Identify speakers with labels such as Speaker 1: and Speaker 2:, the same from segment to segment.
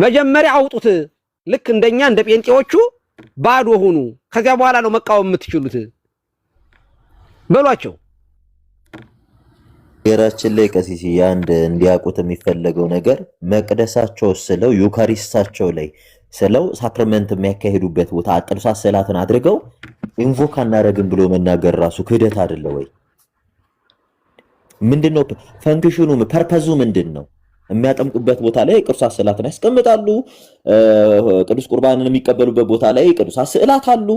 Speaker 1: መጀመሪያ አውጡት ልክ እንደኛ እንደ ጴንጤዎቹ ባዶ ሆኑ ከዚያ በኋላ ነው መቃወም የምትችሉት በሏቸው
Speaker 2: ገራችን ላይ ቀሲስ ያንድ እንዲያቁት የሚፈልገው ነገር መቅደሳቸው ስለው ዩካሪስታቸው ላይ ስለው ሳክራመንት የሚያካሂዱበት ቦታ አጥርሳ ሰላትን አድርገው ኢንቮክ አናረግም ብሎ መናገር ራሱ ክህደት አይደለ ወይ ምንድነው ፈንክሽኑ ፐርፐዙ ምንድነው የሚያጠምቁበት ቦታ ላይ ቅዱሳት ስዕላትን ያስቀምጣሉ ቅዱስ ቁርባንን የሚቀበሉበት ቦታ ላይ ቅዱሳት ስዕላት አሉ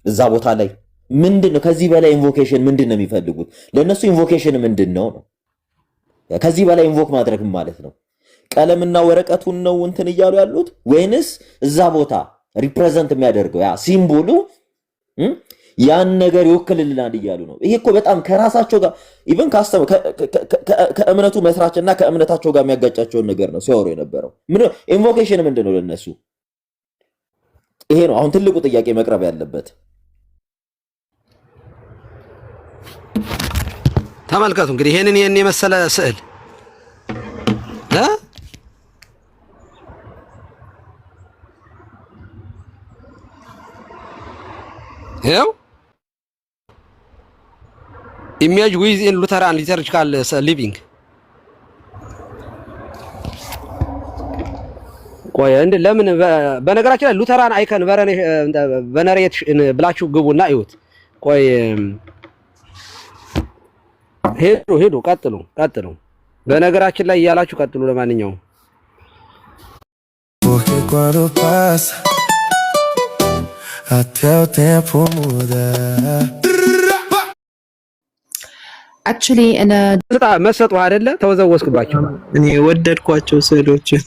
Speaker 2: እዛ ቦታ ላይ ምንድነው ከዚህ በላይ ኢንቮኬሽን ምንድነው የሚፈልጉት ለነሱ ኢንቮኬሽን ምንድነው ነው ከዚህ በላይ ኢንቮክ ማድረግ ማለት ነው ቀለምና ወረቀቱን ነው እንትን ይያሉ ያሉት ወይንስ እዛ ቦታ ሪፕሬዘንት የሚያደርገው ያ ሲምቦሉ ያን ነገር ይወክልልናል ይያሉ ነው ይሄ እኮ በጣም ከራሳቸው ጋር ኢቭን ከእምነቱ መስራችና ከእምነታቸው ጋር የሚያጋጫቸው ነገር ነው ሲያወሩ የነበረው ምን ኢንቮኬሽን ምንድነው ለነሱ ይሄ ነው አሁን ትልቁ ጥያቄ መቅረብ ያለበት
Speaker 1: ተመልከቱ እንግዲህ ይሄንን የመሰለ ስዕል ይኸው ኢሜጅ ዊዝ ኢን ሉተራን ሊተርጂካል ሊቪንግ ቆይ እንደ ለምን በነገራችን ላይ ሉተራን አይከን ቨነሬት ብላችሁ ግቡና እዩት ቆይ ሄዱ ቀጥሉ በነገራችን ላይ ያላችሁ ቀጥሉ ለማንኛውም
Speaker 3: porque quando passa até o tempo muda
Speaker 4: actually in a
Speaker 1: መሰጡ አይደለ ተወዘወስኩባቸው
Speaker 5: እኔ ወደድኳቸው ስዕሎችን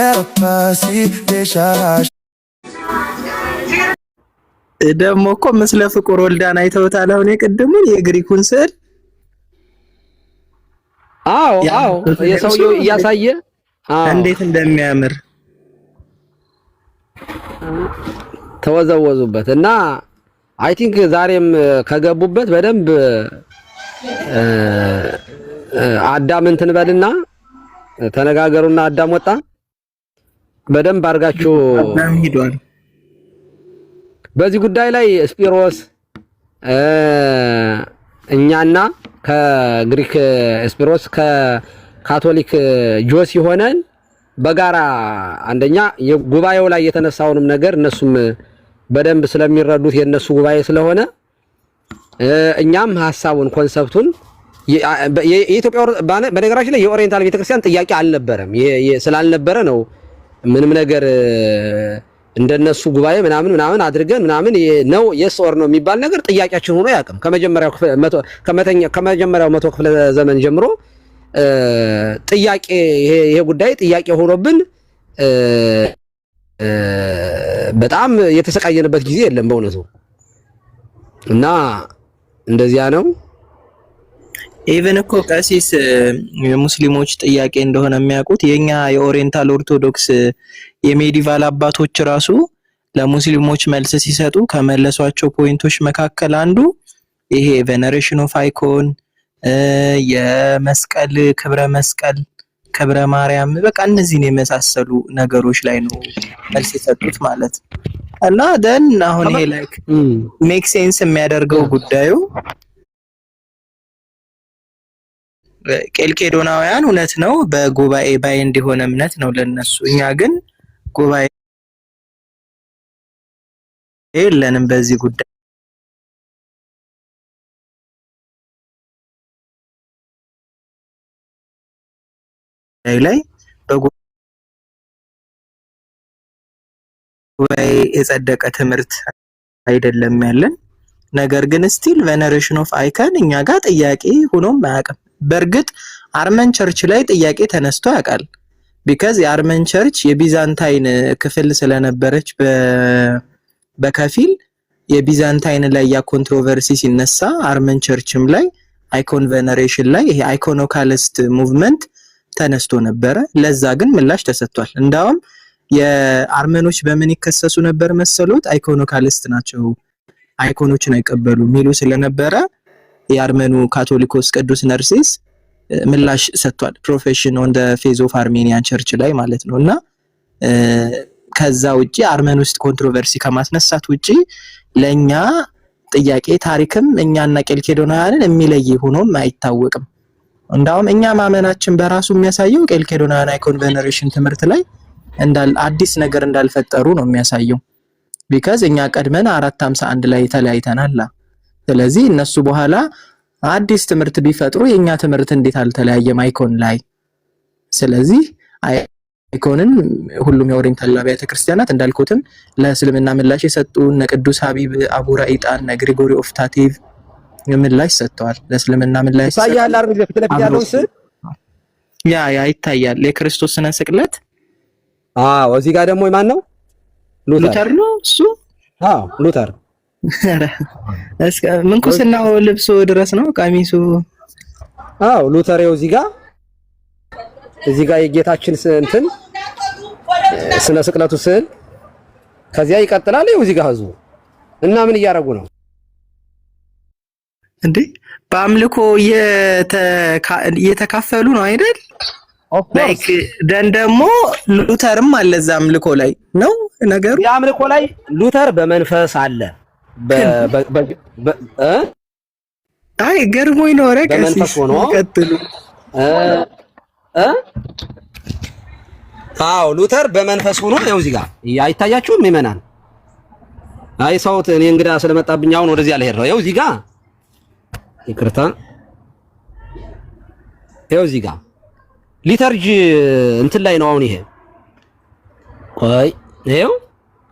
Speaker 3: ela passa e deixa
Speaker 5: ደግሞ እኮ መስለ ፍቁር ወልዳን አይተውታል አሁን የቀደሙን የግሪኩን ስዕል
Speaker 1: አዎ የሰውየው ያሳየ
Speaker 5: እንዴት እንደሚያምር
Speaker 1: ተወዘወዙበት እና አይ ቲንክ ዛሬም ከገቡበት በደንብ አዳም እንትን በልና ተነጋገሩና አዳም ወጣ በደንብ አርጋችሁ
Speaker 5: አዳም ሄዷል
Speaker 1: በዚህ ጉዳይ ላይ ስፒሮስ እኛና ከግሪክ ስፒሮስ ከካቶሊክ ጆስ ሆነን በጋራ አንደኛ የጉባኤው ላይ የተነሳውንም ነገር እነሱም በደንብ ስለሚረዱት የነሱ ጉባኤ ስለሆነ እኛም ሐሳቡን ኮንሰፕቱን የኢትዮጵያ በነገራችን ላይ የኦሪየንታል ቤተክርስቲያን ጥያቄ አልነበረም ስላልነበረ ነው ምንም ነገር እንደነሱ ጉባኤ ምናምን አድርገን ምናምን ነው የስ ኦር ነው የሚባል ነገር ጥያቄያችን ሆኖ ያቀም ከመጀመሪያው መቶ ክፍለ ዘመን ጀምሮ ጥያቄ ይሄ ጉዳይ ጥያቄ ሆኖብን በጣም የተሰቃየንበት ጊዜ የለም በእውነቱ እና እንደዚያ ነው
Speaker 5: ኢቭን እኮ ቀሲስ የሙስሊሞች ጥያቄ እንደሆነ የሚያውቁት የኛ የኦሪየንታል ኦርቶዶክስ የሜዲቫል አባቶች ራሱ ለሙስሊሞች መልስ ሲሰጡ ከመለሷቸው ፖይንቶች መካከል አንዱ ይሄ ቬነሬሽን ኦፍ አይኮን የመስቀል ክብረ ማርያም በቃ እነዚህን የመሳሰሉ ነገሮች ላይ ነው መልስ የሰጡት ማለት እና ደን አሁን ይሄ ላይክ ሜክ ሴንስ የሚያደርገው ጉዳዩ ቄልቄዶናውያን እውነት ነው በጉባኤ ባይ እንዲሆነ እምነት ነው ለነሱ እኛ ግን ጉባኤ የለንም በዚህ ጉዳይ ላይ በጉባኤ የጸደቀ ትምህርት አይደለም ያለን ነገር ግን ስቲል ቬነሬሽን ኦፍ አይከን እኛ ጋር ጥያቄ ሆኖም አያውቅም በርግጥ አርመን ቸርች ላይ ጥያቄ ተነስቶ ያውቃል because የአርመን ቸርች የቢዛንታይን ክፍል ስለነበረች በከፊል የቢዛንታይን ላይ ያ ኮንትሮቨርሲ ሲነሳ አርመን ቸርችም ላይ አይኮን ቬነሬሽን ላይ ይሄ አይኮኖካሊስት ሙቭመንት ተነስቶ ነበር ለዛ ግን ምላሽ ተሰጥቷል እንዳውም የአርመኖች በምን ይከሰሱ ነበር መሰሉት አይኮኖካሊስት ናቸው አይኮኖችን አይቀበሉ ሚሉ ስለነበረ የአርመኑ ካቶሊኮስ ቅዱስ ነርሲስ ምላሽ ሰጥቷል። ፕሮፌሽን ኦን ዘ ፌዝ ኦፍ አርሜኒያን ቸርች ላይ ማለት ነውና ከዛ ውጪ አርመን ውስጥ ኮንትሮቨርሲ ከማስነሳት ውጪ ለኛ ጥያቄ ታሪክም እኛና ቄልቄዶናውያንን የሚለይ ሆኖም አይታወቅም። እንዳውም እኛ ማመናችን በራሱ የሚያሳየው ቄልቄዶናውያን አይኮን ቬነሬሽን ትምህርት ላይ አዲስ ነገር እንዳልፈጠሩ ነው የሚያሳየው። ቢካዝ እኛ ቀድመን 451 ላይ ተለያይተናል። ስለዚህ እነሱ በኋላ አዲስ ትምህርት ቢፈጥሩ የኛ ትምህርት እንዴት አልተለያየም አይኮን ላይ? ስለዚህ አይኮንን ሁሉም የኦሪየንታል አብያተ ክርስቲያናት እንዳልኩትም ለእስልምና ምላሽ የሰጡ እነ ቅዱስ ሐቢብ አቡራ ኢጣን እነ ግሪጎሪ ኦፍ ታቲቭ ምላሽ ሰጥተዋል። ለእስልምና ምላሽ
Speaker 1: ሳያል አርብ ፊት ለፊት ያለው ስዕል
Speaker 5: ያ ይታያል። የክርስቶስ ስነ ስቅለት
Speaker 1: እዚህ ጋር ደግሞ ማን ነው?
Speaker 5: ሉተር ነው እሱ።
Speaker 1: ሉተር
Speaker 5: እስከ ምንኩስናው ልብሱ ድረስ ነው ቀሚሱ።
Speaker 1: ሉተር ይኸው እዚህ ጋር የጌታችን እንትን ስነ ስቅለቱ ስዕል ከዚያ ይቀጥላል። ይኸው እዚህ ጋር ህዝቡ እና ምን እያደረጉ ነው
Speaker 5: እንዴ? በአምልኮ እየተካፈሉ ነው አይደል? ላይክ ደግሞ ሉተርም አለ እዛ አምልኮ ላይ ነው ነገሩ።
Speaker 1: የአምልኮ ላይ ሉተር በመንፈስ አለ።
Speaker 5: አይ ገርሞኝ ነው። ኧረ ቀሲስ ቀጥሉ።
Speaker 1: ሉተር በመንፈስ ሆኖ ይኸው እዚህ ጋር አይታያችሁም? ይመናል። አይ ሰውት እኔ እንግዳ ስለመጣብኝ አሁን ወደዚህ አልሄድ ነው። ይኸው እዚህ ጋር ይቅርታ፣ ይኸው እዚህ ጋር ሊተርጂ እንትን ላይ ነው አሁን። ይሄ ቆይ ይኸው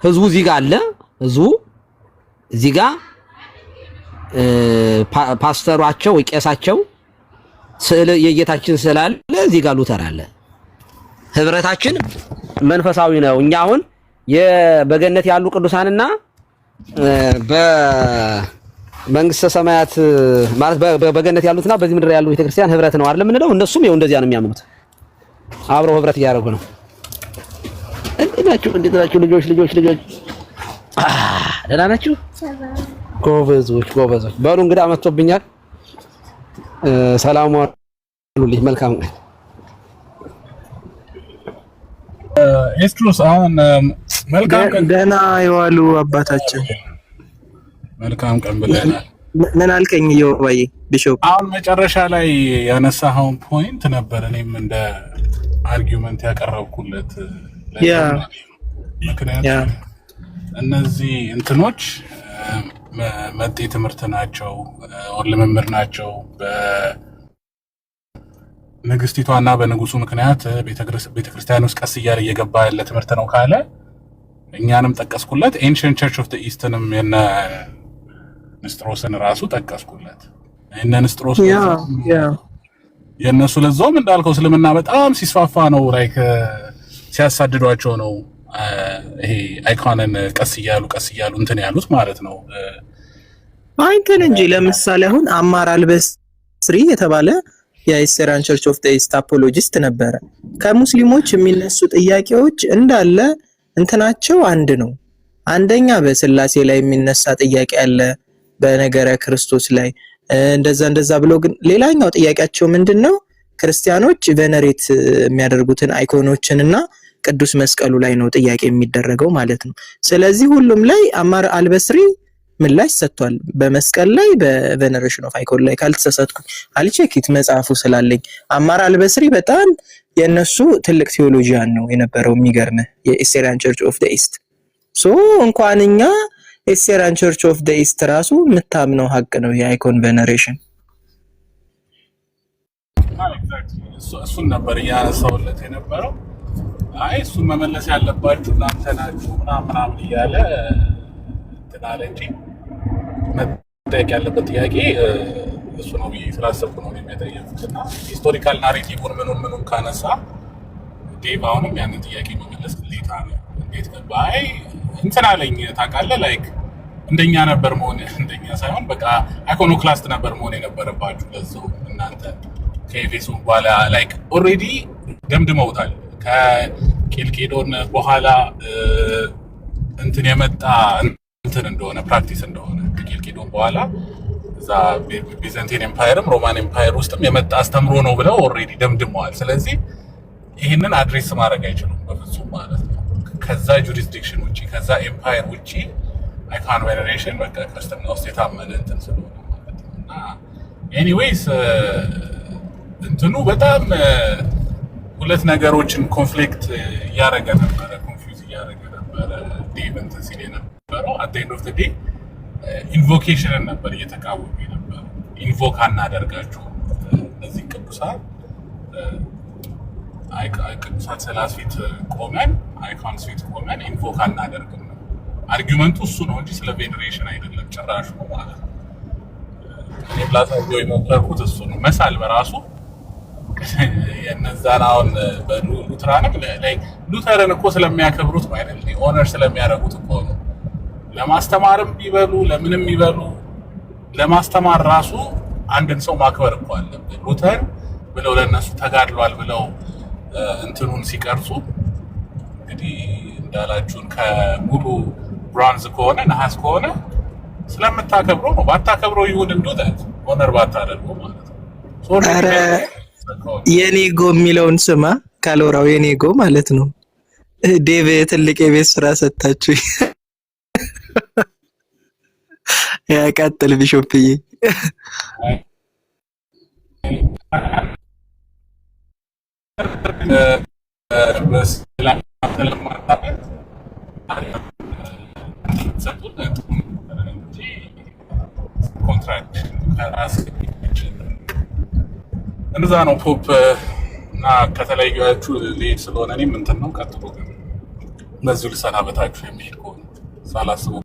Speaker 1: ህዝቡ እዚህ ጋር አለ። ህዝቡ እዚህ ጋር ፓስተሯቸው ወይ ቄሳቸው ስዕል የጌታችን ስዕል አለ። እዚህ ጋር ሉተር አለ። ህብረታችን መንፈሳዊ ነው። እኛ አሁን በገነት ያሉ ቅዱሳንና በመንግስተ ሰማያት ማለት በገነት ያሉትና በዚህ ምድር ያሉ ቤተክርስቲያን ህብረት ነው አይደል የምንለው? እነሱም ይኸው እንደዚያ ነው የሚያምኑት። አብረው ህብረት እያደረጉ ነው። እንዴት ናችሁ ልጆች? ደህና ናችሁ? ጎበዞች። በሉ እንግዳ መጥቶብኛል። ሰላም ዋሉልኝ። መልካም ቀን።
Speaker 6: ኤስትሮስ አሁን መልካም ቀን።
Speaker 5: ደህና የዋሉ አባታችን።
Speaker 6: መልካም ቀን ብለናል።
Speaker 5: ምን አልከኝ? ይወባዬ ቢሾፕ
Speaker 6: አሁን መጨረሻ ላይ ያነሳኸውን ፖይንት ነበር እኔም እንደ አርጊውመንት ያቀረብኩለት። ምክንያቱም እነዚህ እንትኖች መጤ ትምህርት ናቸው፣ ልምምድ ናቸው። በንግስቲቷና በንጉሱ ምክንያት ቤተክርስቲያን ውስጥ ቀስ እያለ እየገባ ያለ ትምህርት ነው ካለ እኛንም ጠቀስኩለት። ኤንሽንት ቸርች ኦፍ ዘ ኢስትንም የነ ንስጥሮስን ራሱ ጠቀስኩለት። እነ ንስጥሮስ የእነሱ ለዛውም እንዳልከው እስልምና በጣም ሲስፋፋ ነው ላይክ ሲያሳድዷቸው ነው ይሄ አይኮንን ቀስ እያሉ እንትን ያሉት ማለት ነው።
Speaker 5: አይንተን እንጂ ለምሳሌ አሁን አማር አልበስሪ የተባለ የኢስራኤል ቸርች ኦፍ ዘ ኢስት አፖሎጂስት ነበረ። ከሙስሊሞች የሚነሱ ጥያቄዎች እንዳለ እንትናቸው አንድ ነው። አንደኛ በስላሴ ላይ የሚነሳ ጥያቄ አለ፣ በነገረ ክርስቶስ ላይ እንደዛ ብሎ ግን ሌላኛው ጥያቄያቸው ምንድነው? ክርስቲያኖች ቬነሬት የሚያደርጉትን አይኮኖችንና ቅዱስ መስቀሉ ላይ ነው ጥያቄ የሚደረገው ማለት ነው። ስለዚህ ሁሉም ላይ አማር አልበስሪ ምላሽ ሰጥቷል። በመስቀል ላይ በቬነሬሽን ኦፍ አይኮን ላይ ካልተሳሳትኩ አልቼኪት መጽሐፉ ስላለኝ አማር አልበስሪ በጣም የነሱ ትልቅ ቴዎሎጂያን ነው የነበረው። የሚገርም የኢስራኤል ቸርች ኦፍ ዘ ኢስት ሶ እንኳን እኛ ኢስራኤል ቸርች ኦፍ ዘ ኢስት ራሱ የምታምነው ሀቅ ነው የአይኮን ቬነሬሽን።
Speaker 6: እሱን ነበር እያነሳሁለት የነበረው። አይ እሱን መመለስ ያለባችሁ እናንተ ናችሁ ምናምን እያለ እንትን አለ እንጂ መጠየቅ ያለበት ጥያቄ እሱ ነው ብዬ ስላሰብኩ ነው የሚያጠየቁት። እና ሂስቶሪካል ናሬቲቭን ምኑን ካነሳ ዴቭ አሁንም ያንን ጥያቄ መመለስ ግዴታ ነው። እንዴት ገባ? አይ እንትን አለኝ ታውቃለህ፣ ላይክ እንደኛ ነበር መሆን እንደኛ ሳይሆን በቃ አይኮኖክላስት ነበር መሆን የነበረባችሁ። ለዛው እናንተ ከኤፌሶን በኋላ ላይክ ኦልሬዲ ደምድመውታል። ከቄልቄዶን በኋላ እንትን የመጣ እንትን እንደሆነ ፕራክቲስ እንደሆነ ከቄልቄዶን በኋላ እዛ እዛ ቢዛንቲን ኤምፓየርም ሮማን ኤምፓየር ውስጥም የመጣ አስተምሮ ነው ብለው ኦልሬዲ ደምድመዋል። ስለዚህ ይህንን አድሬስ ማድረግ አይችሉም በፍጹም ማለት ነው። ከዛ ጁሪስዲክሽን ውጪ ከዛ ኤምፓየር ውጪ አይካን ቬነሬሽን በቃ ክርስትና ውስጥ የታመነ እንትን ስለሆነ ማለት ነው። እና ኤኒዌይስ እንትኑ በጣም ሁለት ነገሮችን ኮንፍሊክት እያደረገ ነበረ፣ ኮንፊውዝ እያደረገ ነበረ። ዴቭ እንትን ሲል የነበረው አት ዘ ኤንድ ኦፍ ዘ ዴይ ኢንቮኬሽንን ነበር እየተቃወሙ የነበረው። ኢንቮክ አናደርጋችሁ እነዚህ ቅዱሳን ቅዱሳት ስዕላት ፊት ቆመን አይኮንስ ፊት ቆመን ኢንቮክ አናደርግም ነው አርጊውመንቱ። እሱ ነው እንጂ ስለ ቬኔሬሽን አይደለም ጭራሽ ነው ማለት ነው። እኔ ላሳየው የሞከርኩት እሱ ነው። መሳል በራሱ የነዛን አሁን በሉትራንም ሉተርን እኮ ስለሚያከብሩት ማለት ነው ኦነር ስለሚያደርጉት እኮ ነው። ለማስተማርም ይበሉ ለምንም ይበሉ ለማስተማር ራሱ አንድን ሰው ማክበር እኮ አለበት። ሉተር ብለው ለነሱ ተጋድሏል ብለው እንትኑን ሲቀርጹ እንግዲህ እንዳላችሁን ከሙሉ ብራንዝ ከሆነ ነሐስ ከሆነ ስለምታከብረው ነው። ባታከብረው ይሁን እንደውት ኦነር ባታደርጉ ማለት ነው።
Speaker 5: ኧረ የኔጎ የሚለውን ስማ ካሎራው የኔጎ ማለት ነው። ዴቭ ትልቅ የቤት ስራ ሰጣችሁ። ያቀጥል ቢሾፕዬ።
Speaker 6: እንደዛ ነው ፖፕ እና ከተለያዩአችሁ ሌት ስለሆነ እኔም እንትን ነው ቀጥሎ ግን በዚሁ ልሰናበታችሁ የሚሄድ ከሆነ ሳላስበው።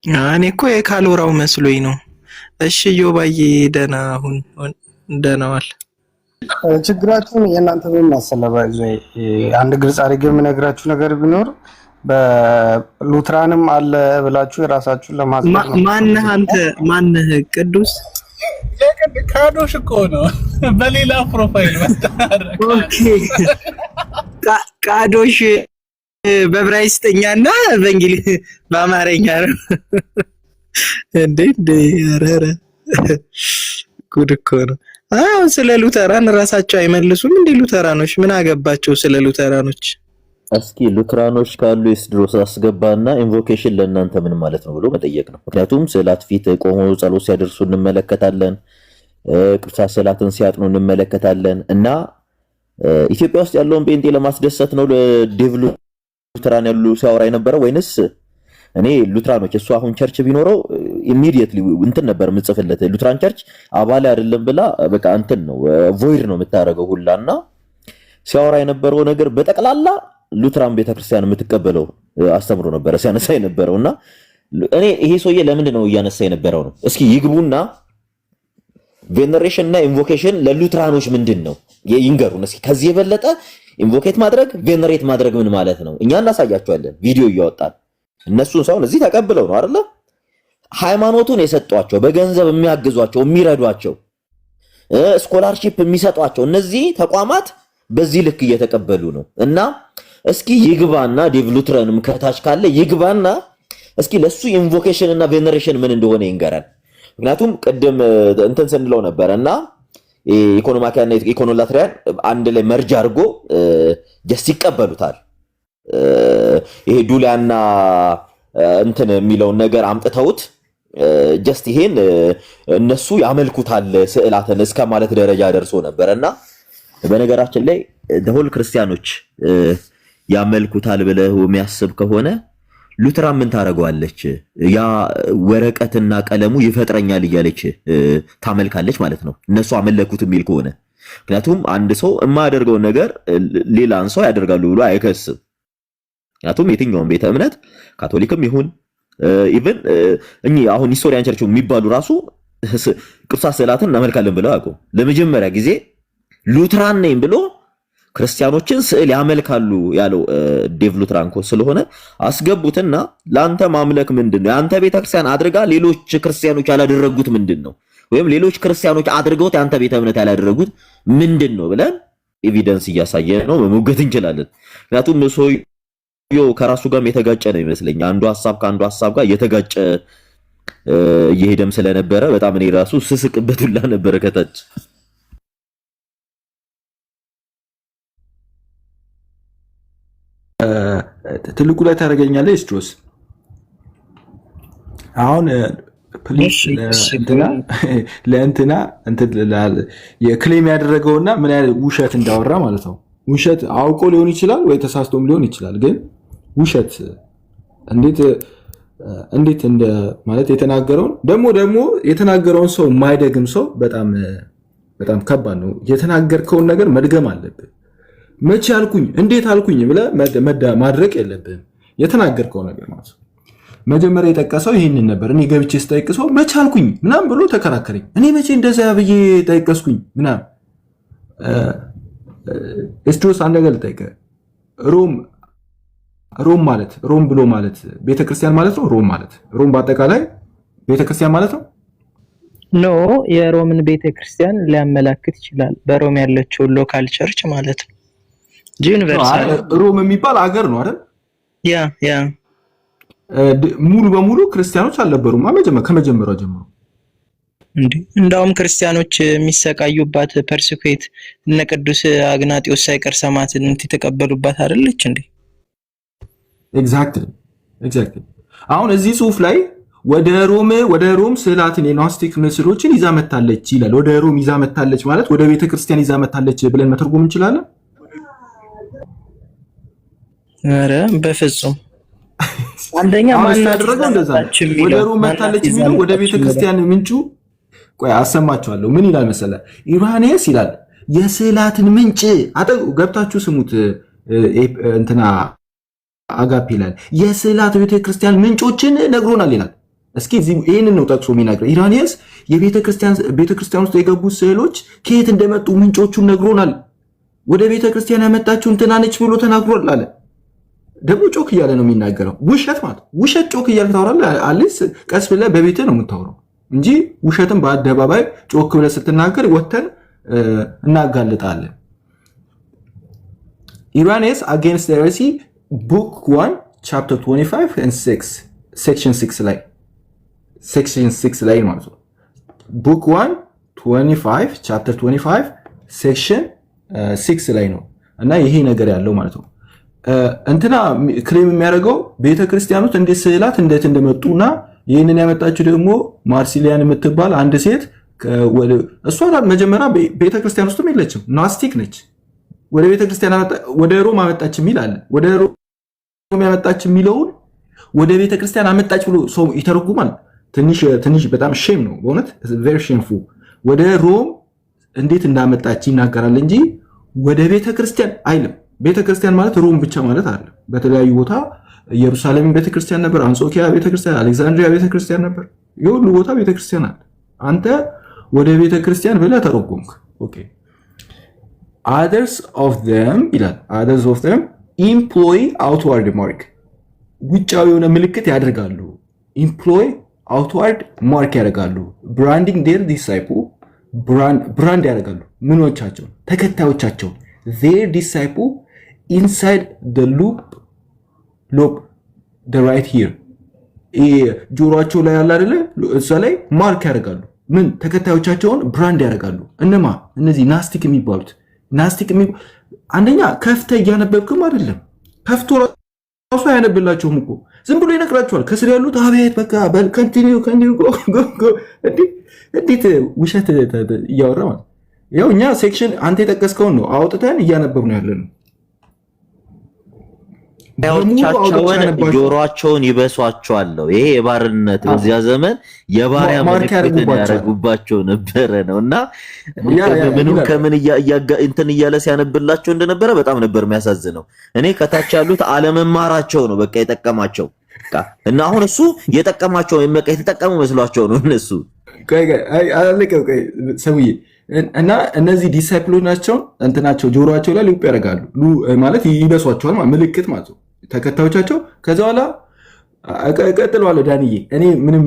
Speaker 5: እኔ እኮ የካሎራው መስሎኝ ነው። እሺ ዮባዬ ደህና አሁን ደህናዋል።
Speaker 7: ችግራችሁን የእናንተ ምን ማሰለባይዞ አንድ ግልጽ አድርጌ የምነግራችሁ ነገር ቢኖር በሉትራንም አለ ብላችሁ የራሳችሁን ለማስቀመጥ
Speaker 5: ማነህ አንተ ማነህ? ቅዱስ
Speaker 6: ካዶሽ እኮ ነው በሌላ ፕሮፋይል መጣረክ።
Speaker 5: ኦኬ ካዶሽ በዕብራይስጥኛና በእንግሊዝ በአማርኛ ነው እንዴ? ኧረ ጉድ እኮ ነው። አሁን ስለ ሉተራን ራሳቸው አይመልሱም እንዴ? ሉተራኖች ምን አገባቸው ስለ ሉተራኖች?
Speaker 2: እስኪ ሉትራኖች ካሉ የስድሮስ አስገባና ኢንቮኬሽን ለእናንተ ምን ማለት ነው ብሎ መጠየቅ ነው። ምክንያቱም ስዕላት ፊት ቆመው ጸሎት ሲያደርሱ እንመለከታለን፣ ቅዱሳት ስዕላትን ሲያጥኑ እንመለከታለን። እና ኢትዮጵያ ውስጥ ያለውን ጴንጤ ለማስደሰት ነው ዴቭ ሉትራን ያሉ ሲያወራ የነበረው ወይንስ እኔ ሉትራኖች እሱ አሁን ቸርች ቢኖረው ኢሚዲየትሊ እንትን ነበር የምጽፍለት ሉትራን ቸርች አባል አይደለም ብላ በቃ እንትን ነው ቮይድ ነው የምታረገው ሁላና ሲያወራ የነበረው ነገር በጠቅላላ ሉትራን ቤተክርስቲያን የምትቀበለው አስተምሮ ነበር ሲያነሳ የነበረውና እኔ ይሄ ሰውዬ ለምንድን ነው እያነሳ የነበረው ነው? እስኪ ይግቡና ቬነሬሽን እና ኢንቮኬሽን ለሉትራኖች ምንድነው ይንገሩን እስኪ። ከዚህ የበለጠ ኢንቮኬት ማድረግ ቬነሬት ማድረግ ምን ማለት ነው? እኛ እናሳያቸዋለን ቪዲዮ እያወጣን። እነሱን ሰውን እዚህ ተቀብለው ነው አይደለ ሃይማኖቱን የሰጧቸው በገንዘብ የሚያግዟቸው የሚረዷቸው ስኮላርሺፕ የሚሰጧቸው እነዚህ ተቋማት በዚህ ልክ እየተቀበሉ ነው። እና እስኪ ይግባና ዴቭ ሉትራንም ከታች ካለ ይግባና እስኪ ለሱ ኢንቮኬሽን እና ቬነሬሽን ምን እንደሆነ ይንገራል። ምክንያቱም ቅድም እንትን ስንለው ነበርና ኢኮኖማኪያና ኢኮኖላትሪያን አንድ ላይ መርጅ አድርጎ ጀስት ይቀበሉታል። ይሄ ዱሊያና እንትን የሚለውን ነገር አምጥተውት ጀስት ይሄን እነሱ ያመልኩታል ስዕላትን እስከ ማለት ደረጃ ደርሶ ነበርና በነገራችን ላይ ደሆል ክርስቲያኖች ያመልኩታል ብለው የሚያስብ ከሆነ ሉትራን ምን ታረጋዋለች? ያ ወረቀትና ቀለሙ ይፈጥረኛል እያለች ታመልካለች ማለት ነው እነሱ አመለኩት የሚል ከሆነ። ምክንያቱም አንድ ሰው የማያደርገው ነገር ሌላን ሰው ያደርጋሉ ብሎ አይከስም። ምክንያቱም የትኛውም ቤተ እምነት ካቶሊክም ይሁን ኢቭን እኚህ አሁን ሂስቶሪያን ቸርች የሚባሉ ራሱ ቅዱሳት ስዕላትን እናመልካለን ብለው አያውቁም። ለመጀመሪያ ጊዜ ሉትራን ነኝ ብሎ ክርስቲያኖችን ስዕል ያመልካሉ ያለው ዴቭ ሉትራን ስለሆነ አስገቡትና ላንተ ማምለክ ምንድነው? ያንተ ቤተክርስቲያን አድርጋ ሌሎች ክርስቲያኖች ያላደረጉት ምንድነው? ወይም ሌሎች ክርስቲያኖች አድርገውት ያንተ ቤተ እምነት ያላደረጉት ምንድነው ብለን ኤቪደንስ እያሳየ ነው መሞገት እንችላለን። ምክንያቱም ከራሱ ጋርም የተጋጨ ነው ይመስለኝ። አንዱ ሐሳብ ከአንዱ ሐሳብ ጋር የተጋጨ እየሄደም ስለነበረ በጣም እኔ ራሱ ስስቅበት ሁላ ነበር ከታች።
Speaker 8: ትልቁ ላይ ታደርገኛለህ ኤስድሮስ። አሁን ፕሊስ ለእንትና የክሌም ያደረገውና ምን ያህል ውሸት እንዳወራ ማለት ነው። ውሸት አውቆ ሊሆን ይችላል ወይ ተሳስቶም ሊሆን ይችላል። ግን ውሸት እንዴት እንደ ማለት የተናገረውን ደግሞ የተናገረውን ሰው የማይደግም ሰው በጣም ከባድ ነው። የተናገርከውን ነገር መድገም አለብህ። መቼ አልኩኝ እንዴት አልኩኝ ብለህ ማድረግ የለብህም። የተናገርከው ነገር ማለት ነው። መጀመሪያ የጠቀሰው ይህንን ነበር። እኔ ገብቼ ስጠይቅሰው መቼ አልኩኝ ምናምን ብሎ ተከራከረኝ። እኔ መቼ እንደዛ ብዬ ጠይቀስኩኝ ምናምን። ኤስድሮስ አንድ ነገር ልጠይቅህ። ሮም ማለት ሮም ብሎ ማለት ቤተክርስቲያን ማለት ነው። ሮም በአጠቃላይ ቤተክርስቲያን ማለት ነው።
Speaker 5: ኖ የሮምን ቤተክርስቲያን ሊያመላክት ይችላል። በሮም ያለችው ሎካል ቸርች ማለት ነው። ዩኒቨርሳል
Speaker 8: ሮም የሚባል አገር ነው አይደል?
Speaker 5: ያ
Speaker 8: ሙሉ በሙሉ ክርስቲያኖች አልነበሩም ከመጀመሪያው ጀምሮ።
Speaker 5: እንዳውም ክርስቲያኖች የሚሰቃዩባት ፐርሲኩዌት እነ ቅዱስ አግናጢዮስ ሳይቀር ሰማዕትነት የተቀበሉባት አይደለች እንዴ?
Speaker 8: ኤግዛክትሊ። አሁን እዚህ ጽሁፍ ላይ ወደ ሮም ስዕላትን የኖስቲክ ምስሎችን ይዛ መታለች ይላል። ወደ ሮም ይዛ መታለች ማለት ወደ ቤተክርስቲያን ይዛ መታለች ብለን መተርጎም እንችላለን?
Speaker 5: ኧረ በፍጹም። አንደኛ ማን አደረገው እንደዛ?
Speaker 8: ወደ ሮም መታለች የሚለው ወደ ቤተክርስቲያን ምንጩ ቆይ አሰማችኋለሁ። ምን ይላል መሰለህ? ኢራኔስ ይላል የስዕላትን ምንጭ አጠቁ። ገብታችሁ ስሙት። እንትና አጋፔ ይላል የስዕላት ቤተክርስቲያን ምንጮችን ነግሮናል ይላል። እስኪ ይሄንን ነው ጠቅሶ የሚናገር። ኢራኔስ ቤተክርስቲያን ውስጥ የገቡት ስዕሎች ከየት እንደመጡ ምንጮቹን ነግሮናል። ወደ ቤተክርስቲያን ያመጣችው እንትና ነች ብሎ ተናግሯል አለ። ደግሞ ጮክ እያለ ነው የሚናገረው። ውሸት ማለት ውሸት ጮክ እያለ ታወራለህ። አሊስ ቀስ ብለህ በቤትህ ነው የምታወራው እንጂ ውሸትን በአደባባይ ጮክ ብለህ ስትናገር ወተን እናጋልጣለን። ኢራኔስ አጌንስት ሄሬሲ ቡክ 1 ቻፕተር 25 and 6 ሴክሽን 6 ላይ ማለት ነው። ቡክ 1 25 ቻፕተር 25 ሴክሽን 6 ላይ ነው እና ይሄ ነገር ያለው ማለት ነው። እንትና ክሌም የሚያደርገው ቤተክርስቲያኖች እንዴት ስዕላት እንዴት እንደመጡና ይህንን ያመጣችው ደግሞ ማርሲሊያን የምትባል አንድ ሴት እሷ መጀመሪያ ቤተክርስቲያን ውስጥም የለችም፣ ናስቲክ ነች። ወደ ቤተክርስቲያን ወደ ሮም አመጣች የሚል አለ። ወደ ሮም ያመጣች የሚለውን ወደ ቤተክርስቲያን አመጣች ብሎ ሰው ይተረጉማል። ትንሽ በጣም ሼም ነው በእውነት ቬሪ ሼምፉል። ወደ ሮም እንዴት እንዳመጣች ይናገራል እንጂ ወደ ቤተክርስቲያን አይልም። ቤተክርስቲያን ማለት ሮም ብቻ ማለት አይደለም። በተለያዩ ቦታ ኢየሩሳሌም ቤተክርስቲያን ነበር፣ አንጾኪያ ቤተክርስቲያን፣ አሌክሳንድሪያ ቤተክርስቲያን ነበር። የሁሉ ቦታ ቤተክርስቲያን አለ። አንተ ወደ ቤተክርስቲያን ብለህ ተረጎምክ። ኦኬ others of them ይላል others of them employ outward mark ውጫዊ የሆነ ምልክት ያደርጋሉ። employ outward mark ያደርጋሉ። branding their disciple brand ያደርጋሉ ምኖቻቸው ተከታዮቻቸው their disciple inside the loop the right here ጆሮአቸው ላይ ያለ አይደለ እዛ ላይ ማርክ ያደርጋሉ። ምን ተከታዮቻቸውን ብራንድ ያደርጋሉ። እነማ እነዚህ ናስቲክ የሚባሉት አንደኛ ከፍተ እያነበብክም አይደለም ከፍቶ ራሱ አያነብላቸውም እኮ ዝም ብሎ ይነግራቸዋል። ከስር ያሉት አቤት በቃ በል ኮንቲኒዩ እንዴት ውሸት እያወራ ማለት ያው እኛ ሴክሽን አንተ የጠቀስከውን ነው አውጥተን እያነበብ ነው ያለነው።
Speaker 2: ጆሮአቸውን ይበሷቸዋል። ይሄ የባርነት በዚያ ዘመን የባሪያ ምልክት ያደርጉባቸው ነበረ ነውና ምንም ከምን እንትን እያለ ሲያነብላቸው እንደነበረ በጣም ነበር የሚያሳዝነው። እኔ ከታች ያሉት አለመማራቸው ነው በቃ የጠቀማቸው እና አሁን እሱ የጠቀማቸው በቃ የተጠቀሙ መስሏቸው ነው እነሱ
Speaker 8: ሰውዬ እና እነዚህ ዲሳይፕሎች ናቸው እንትናቸው ጆሮአቸው ላይ ሊውጥ ያደርጋሉ ማለት ይበሷቸዋል ምልክት ማለት ነው ተከታዮቻቸው። ከዛ በኋላ እቀጥለዋለሁ ዳንዬ እኔ ምንም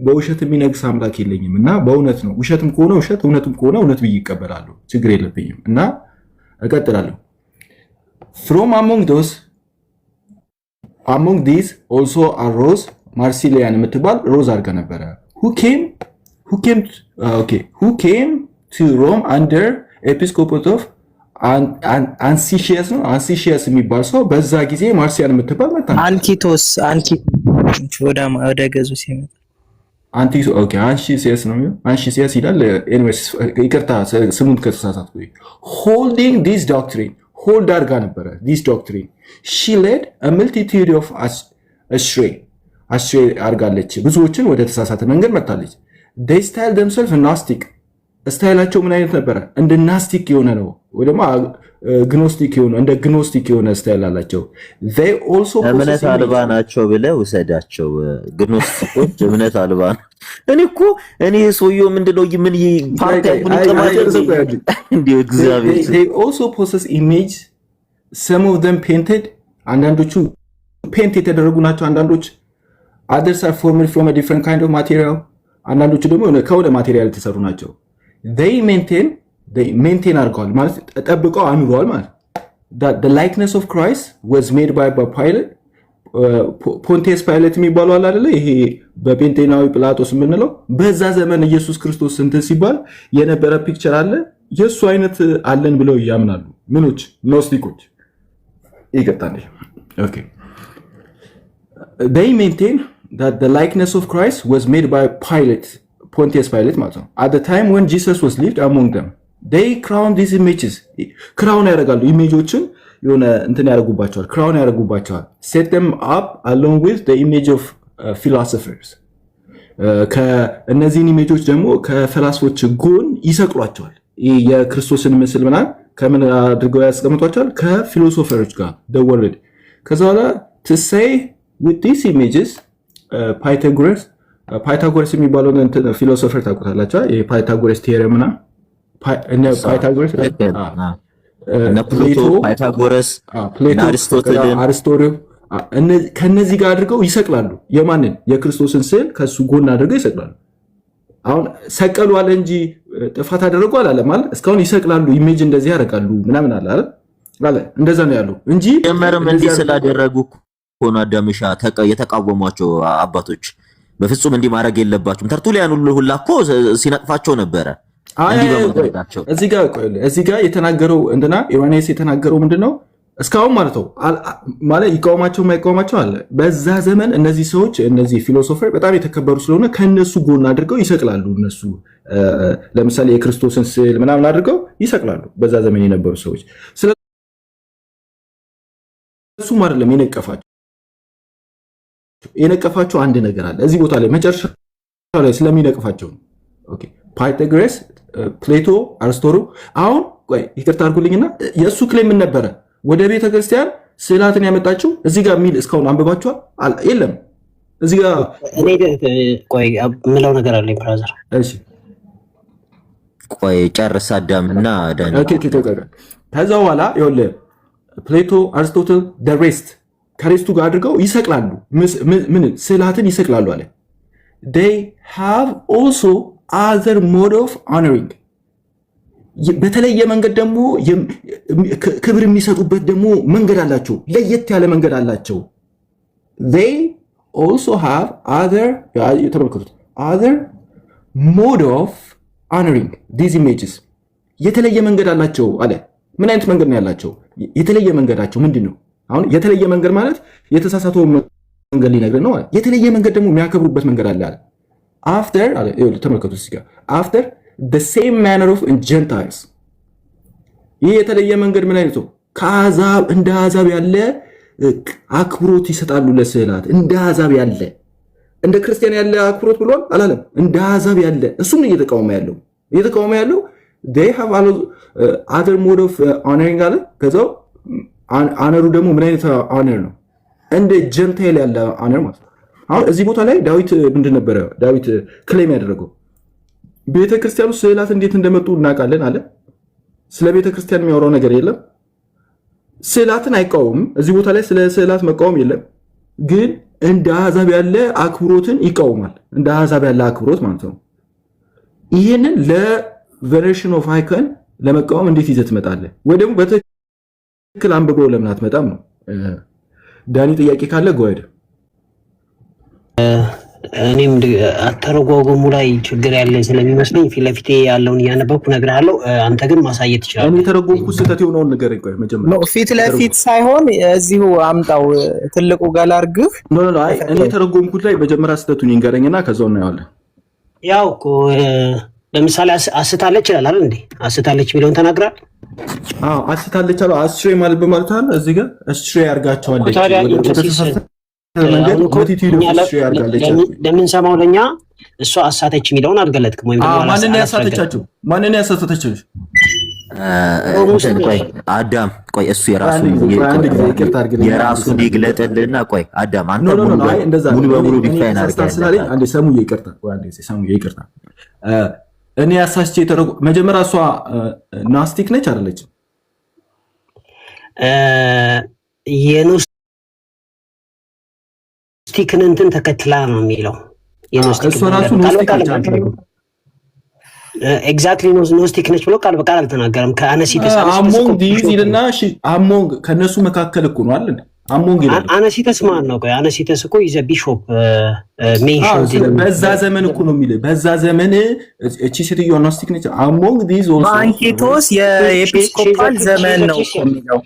Speaker 8: በውሸት የሚነግስ አምላክ የለኝም እና በእውነት ነው ውሸትም ከሆነ ውሸት እውነትም ከሆነ እውነት ብዬ ይቀበላለሁ ችግር የለብኝም እና እቀጥላለሁ from among those among these also arose ማርሲሊያን የምትባል ሮዝ አድርጋ ነበረ who came to Rome under episcopate of አንሲሺየስ የሚባል ሰው በዛ ጊዜ ማርሲያን የምትባል መጣ።
Speaker 5: አንቲቶስ ወደ ገዙ ሲመጣ
Speaker 8: አንሺሲየስ ነው የሚለው አንሺሲየስ ይላል። ኤኒዌይስ ይቅርታ ስሙን ከተሳሳትኩ። holding this doctrine hold አድርጋ ነበረ this doctrine she led a multitude of astray አድርጋለች፣ ብዙዎችን ወደ ተሳሳተ መንገድ መታለች። they style themselves gnostic ስታይላቸው ምን አይነት ነበረ? እንደ ናስቲክ የሆነ ነው ወይ ደግሞ ግኖስቲክ የሆነ እንደ ግኖስቲክ የሆነ ስታይል አላቸው። they also
Speaker 2: እምነት አልባ ናቸው ብለህ ውሰዳቸው። ግኖስቲኮች እምነት አልባ ነው። እኔ ሰውየው ምንድነው ምን ፓርቲ እንዴ እግዚአብሔር
Speaker 8: they also possess image some of them painted አንዳንዶቹ ፔንት የተደረጉ ናቸው። አንዳንዶች others are formed from a different kind of material አንዳንዶቹ ደግሞ ከወደ ማቴሪያል የተሰሩ ናቸው። they maintain አድርገዋል ማለት ተጠብቀው አኑረዋል ማለት that the likeness of Christ was made by Pilate ፖንቲየስ ፓይለት የሚባለው አለ አይደለ? ይሄ በጴንጤናዊ ጲላጦስ የምንለው በዛ ዘመን ኢየሱስ ክርስቶስ እንትን ሲባል የነበረ ፒክቸር አለ። የሱ አይነት አለን ብለው ያምናሉ። ምኖች ኖስቲኮች ይቀጣል። ኦኬ they maintain that the likeness of Christ was made by Pontius Pilate ማለት ነው። at the time when Jesus was lived among them they crown these images crown ያደርጋሉ። ኢሜጆችን የሆነ እንትን ያደርጉባቸዋል፣ crown ያደርጉባቸዋል። set them up along with the image of philosophers ከእነዚህን ኢሜጆች ደግሞ ከፈላስፎች ጎን ይሰቅሏቸዋል። የክርስቶስን ምስል ምናምን ከምን አድርገው ያስቀምጧቸዋል? ከፊሎሶፈሮች ጋር the word ከዛ በኋላ to say with these images ፓይታጎረስ የሚባለው እንትን ፊሎሶፈር ታውቁታላችሁ? የፓይታጎረስ ቲዮረም እና ፓይታጎረስ
Speaker 2: ፕሌቶ ፓይታጎረስ
Speaker 8: አርስቶትል ከነዚህ ጋር አድርገው ይሰቅላሉ። የማንን? የክርስቶስን ስዕል ከሱ ጎን አድርገው ይሰቅላሉ። አሁን ሰቀሉ አለ እንጂ ጥፋት አደረጉ አላለም ማለት እስካሁን ይሰቅላሉ። ኢሜጅ እንደዚህ ያደርጋሉ ምናምን አለ እንደዛ ነው ያለው እንጂ
Speaker 2: የመረም እንዲህ ስላደረጉ ሆኖ አዳምሻ የተቃወሟቸው አባቶች በፍጹም እንዲህ ማድረግ የለባቸውም። ተርቱሊያን ሁሉ እኮ ሲነቅፋቸው ነበረ። እዚህ ጋር የተናገረው እንትና ዮሐንስ የተናገረው ምንድነው? እስካሁን ማለት ነው ማለት ይቃወማቸው የማይቃወማቸው አለ። በዛ ዘመን እነዚህ ሰዎች እነዚህ ፊሎሶፈር በጣም የተከበሩ ስለሆነ ከነሱ ጎን አድርገው ይሰቅላሉ። እነሱ ለምሳሌ የክርስቶስን ስዕል ምናምን አድርገው ይሰቅላሉ። በዛ ዘመን የነበሩ ሰዎች ስለሱ አይደለም የነቀፋቸው አንድ ነገር አለ እዚህ ቦታ ላይ መጨረሻ ላይ ስለሚነቅፋቸው ነው። ኦኬ ፓይታጎረስ፣ ፕሌቶ፣ አርስቶትል አሁን ቆይ ይቅርታ አድርጉልኝና የእሱ ክሌም ምን ነበረ? ወደ ቤተ ክርስቲያን ስዕላትን ያመጣችው እዚህ ጋር ሚል እስካሁን አንብባችኋል? የለም እዚህ ጋር
Speaker 9: እኔ ቆይ ምለው ነገር አለኝ ብራዘር።
Speaker 8: እሺ
Speaker 2: ቆይ ጨርስ አዳምና ዳኒ።
Speaker 8: ኦኬ ከዛ በኋላ ይኸውልህ ፕሌቶ፣ አርስቶትል the rest ከሬስቱ ጋር አድርገው ይሰቅላሉ። ምን ስዕላትን ይሰቅላሉ አለ። they have also other mode of honoring በተለየ መንገድ ደግሞ ክብር የሚሰጡበት ደግሞ መንገድ አላቸው። ለየት ያለ መንገድ አላቸው። they also have other mode of honoring these images የተለየ መንገድ አላቸው አለ። ምን አይነት መንገድ ነው ያላቸው? የተለየ መንገዳቸው ምንድነው? አሁን የተለየ መንገድ ማለት የተሳሳተው መንገድ ሊነግረን ነው። የተለየ መንገድ ደግሞ የሚያከብሩበት መንገድ አለ። after ተመልከቱ እዚህ ጋር after the same manner of Gentiles ይህ የተለየ መንገድ ምን አይነት ነው? ከአሕዛብ እንደ አሕዛብ ያለ አክብሮት ይሰጣሉ ለስዕላት። እንደ አሕዛብ ያለ እንደ ክርስቲያን ያለ አክብሮት ብሏል አላለም? እንደ አሕዛብ ያለ እሱም እየተቃወመ ያለው they have other mode of honoring አለ። ከዛው አነሩ ደግሞ ምን አይነት አነር ነው? እንደ ጀንታይል ያለ አነር ማለት ነው። አሁን እዚህ ቦታ ላይ ዳዊት ምንድን ነበረ ዳዊት ክሌም ያደረገው? ቤተክርስቲያኑ ስዕላት እንዴት እንደመጡ እናውቃለን አለ። ስለ ቤተክርስቲያን የሚያወራው ነገር የለም። ስዕላትን አይቃወምም። እዚህ ቦታ ላይ ስለ ስዕላት መቃወም የለም። ግን እንደ አሕዛብ ያለ አክብሮትን ይቃወማል። እንደ አሕዛብ ያለ አክብሮት ማለት ነው። ይሄንን ለቬኔሬሽን ኦፍ አይኮን ለመቃወም እንዴት ይዘህ ትመጣለህ? ወይ ደግሞ በትክክል አንብበው ለምን አትመጣም ነው። ዳኒ ጥያቄ ካለ ጎይድ
Speaker 9: እኔም አተረጓጎሙ ላይ ችግር ያለ ስለሚመስለኝ ፊት ለፊቴ ያለውን እያነበብኩ እነግርሃለሁ። አንተ ግን ማሳየት ትችላለህ።
Speaker 8: እኔ ተረጎምኩት ስህተት የሆነውን ነገር ቆይ መጀመሪያ
Speaker 5: ነው ፊት ለፊት ሳይሆን እዚሁ አምጣው ትልቁ ጋር አርግፍ
Speaker 8: ኖ አይ እኔ ተረጎምኩት ላይ መጀመሪያ ስህተቱን ይንገረኝና ከዛው እናየዋለን።
Speaker 9: ያው እኮ ለምሳሌ አስታለች ይላል አይደል እንዴ? አስታለች ቢለውን ተናግራል።
Speaker 8: አስታለች አለው አስትሬ ማለት በማለት አለ እዚህ ጋር አስትሬ ያርጋቸዋለች ለምን ሰማው ለኛ እሷ አሳተች የሚለውን አልገለጥክም ወይ? ማንን ያሳተቻቸው? ማንን ያሳተቻቸው?
Speaker 2: ቆይ አዳም ቆይ እሱ የራሱን ይግለጥልና ቆይ አዳም አንተ ሙሉ በሙሉ ዲፋይን አድርገህ
Speaker 8: አንዴ ሰሙዬ ይቅርታ ቆይ አንዴ ሰሙዬ ይቅርታ እኔ ያሳስቼ መጀመሪያ እሷ ናስቲክ ነች አይደለችም?
Speaker 9: የኖስቲክን እንትን ተከትላ ነው የሚለው
Speaker 8: እሷ ራሱ ኖስቲክ ነች
Speaker 9: ኤግዛክትሊ ኖስቲክ ነች ብሎ ቃል በቃል አልተናገረም። ከአነሲተስ
Speaker 8: አሞንግ ዲዝ ይልና አሞንግ ከነሱ መካከል እኮ ነው አይደል? አሞንግ ይላል።
Speaker 9: አነሲተስ ማን ነው? ቆይ አነሲተስ እኮ ይዘ ቢሾፕ ሜንሽን
Speaker 8: በዛ ዘመን እኮ ነው የሚለው። በዛ ዘመን እቺ ሴትዮ ኖስቲክ ነች። አሞንግ ዲዝ ኦልሶ
Speaker 5: አንኬቶስ የኤጲስኮፓል ዘመን ነው የሚለው።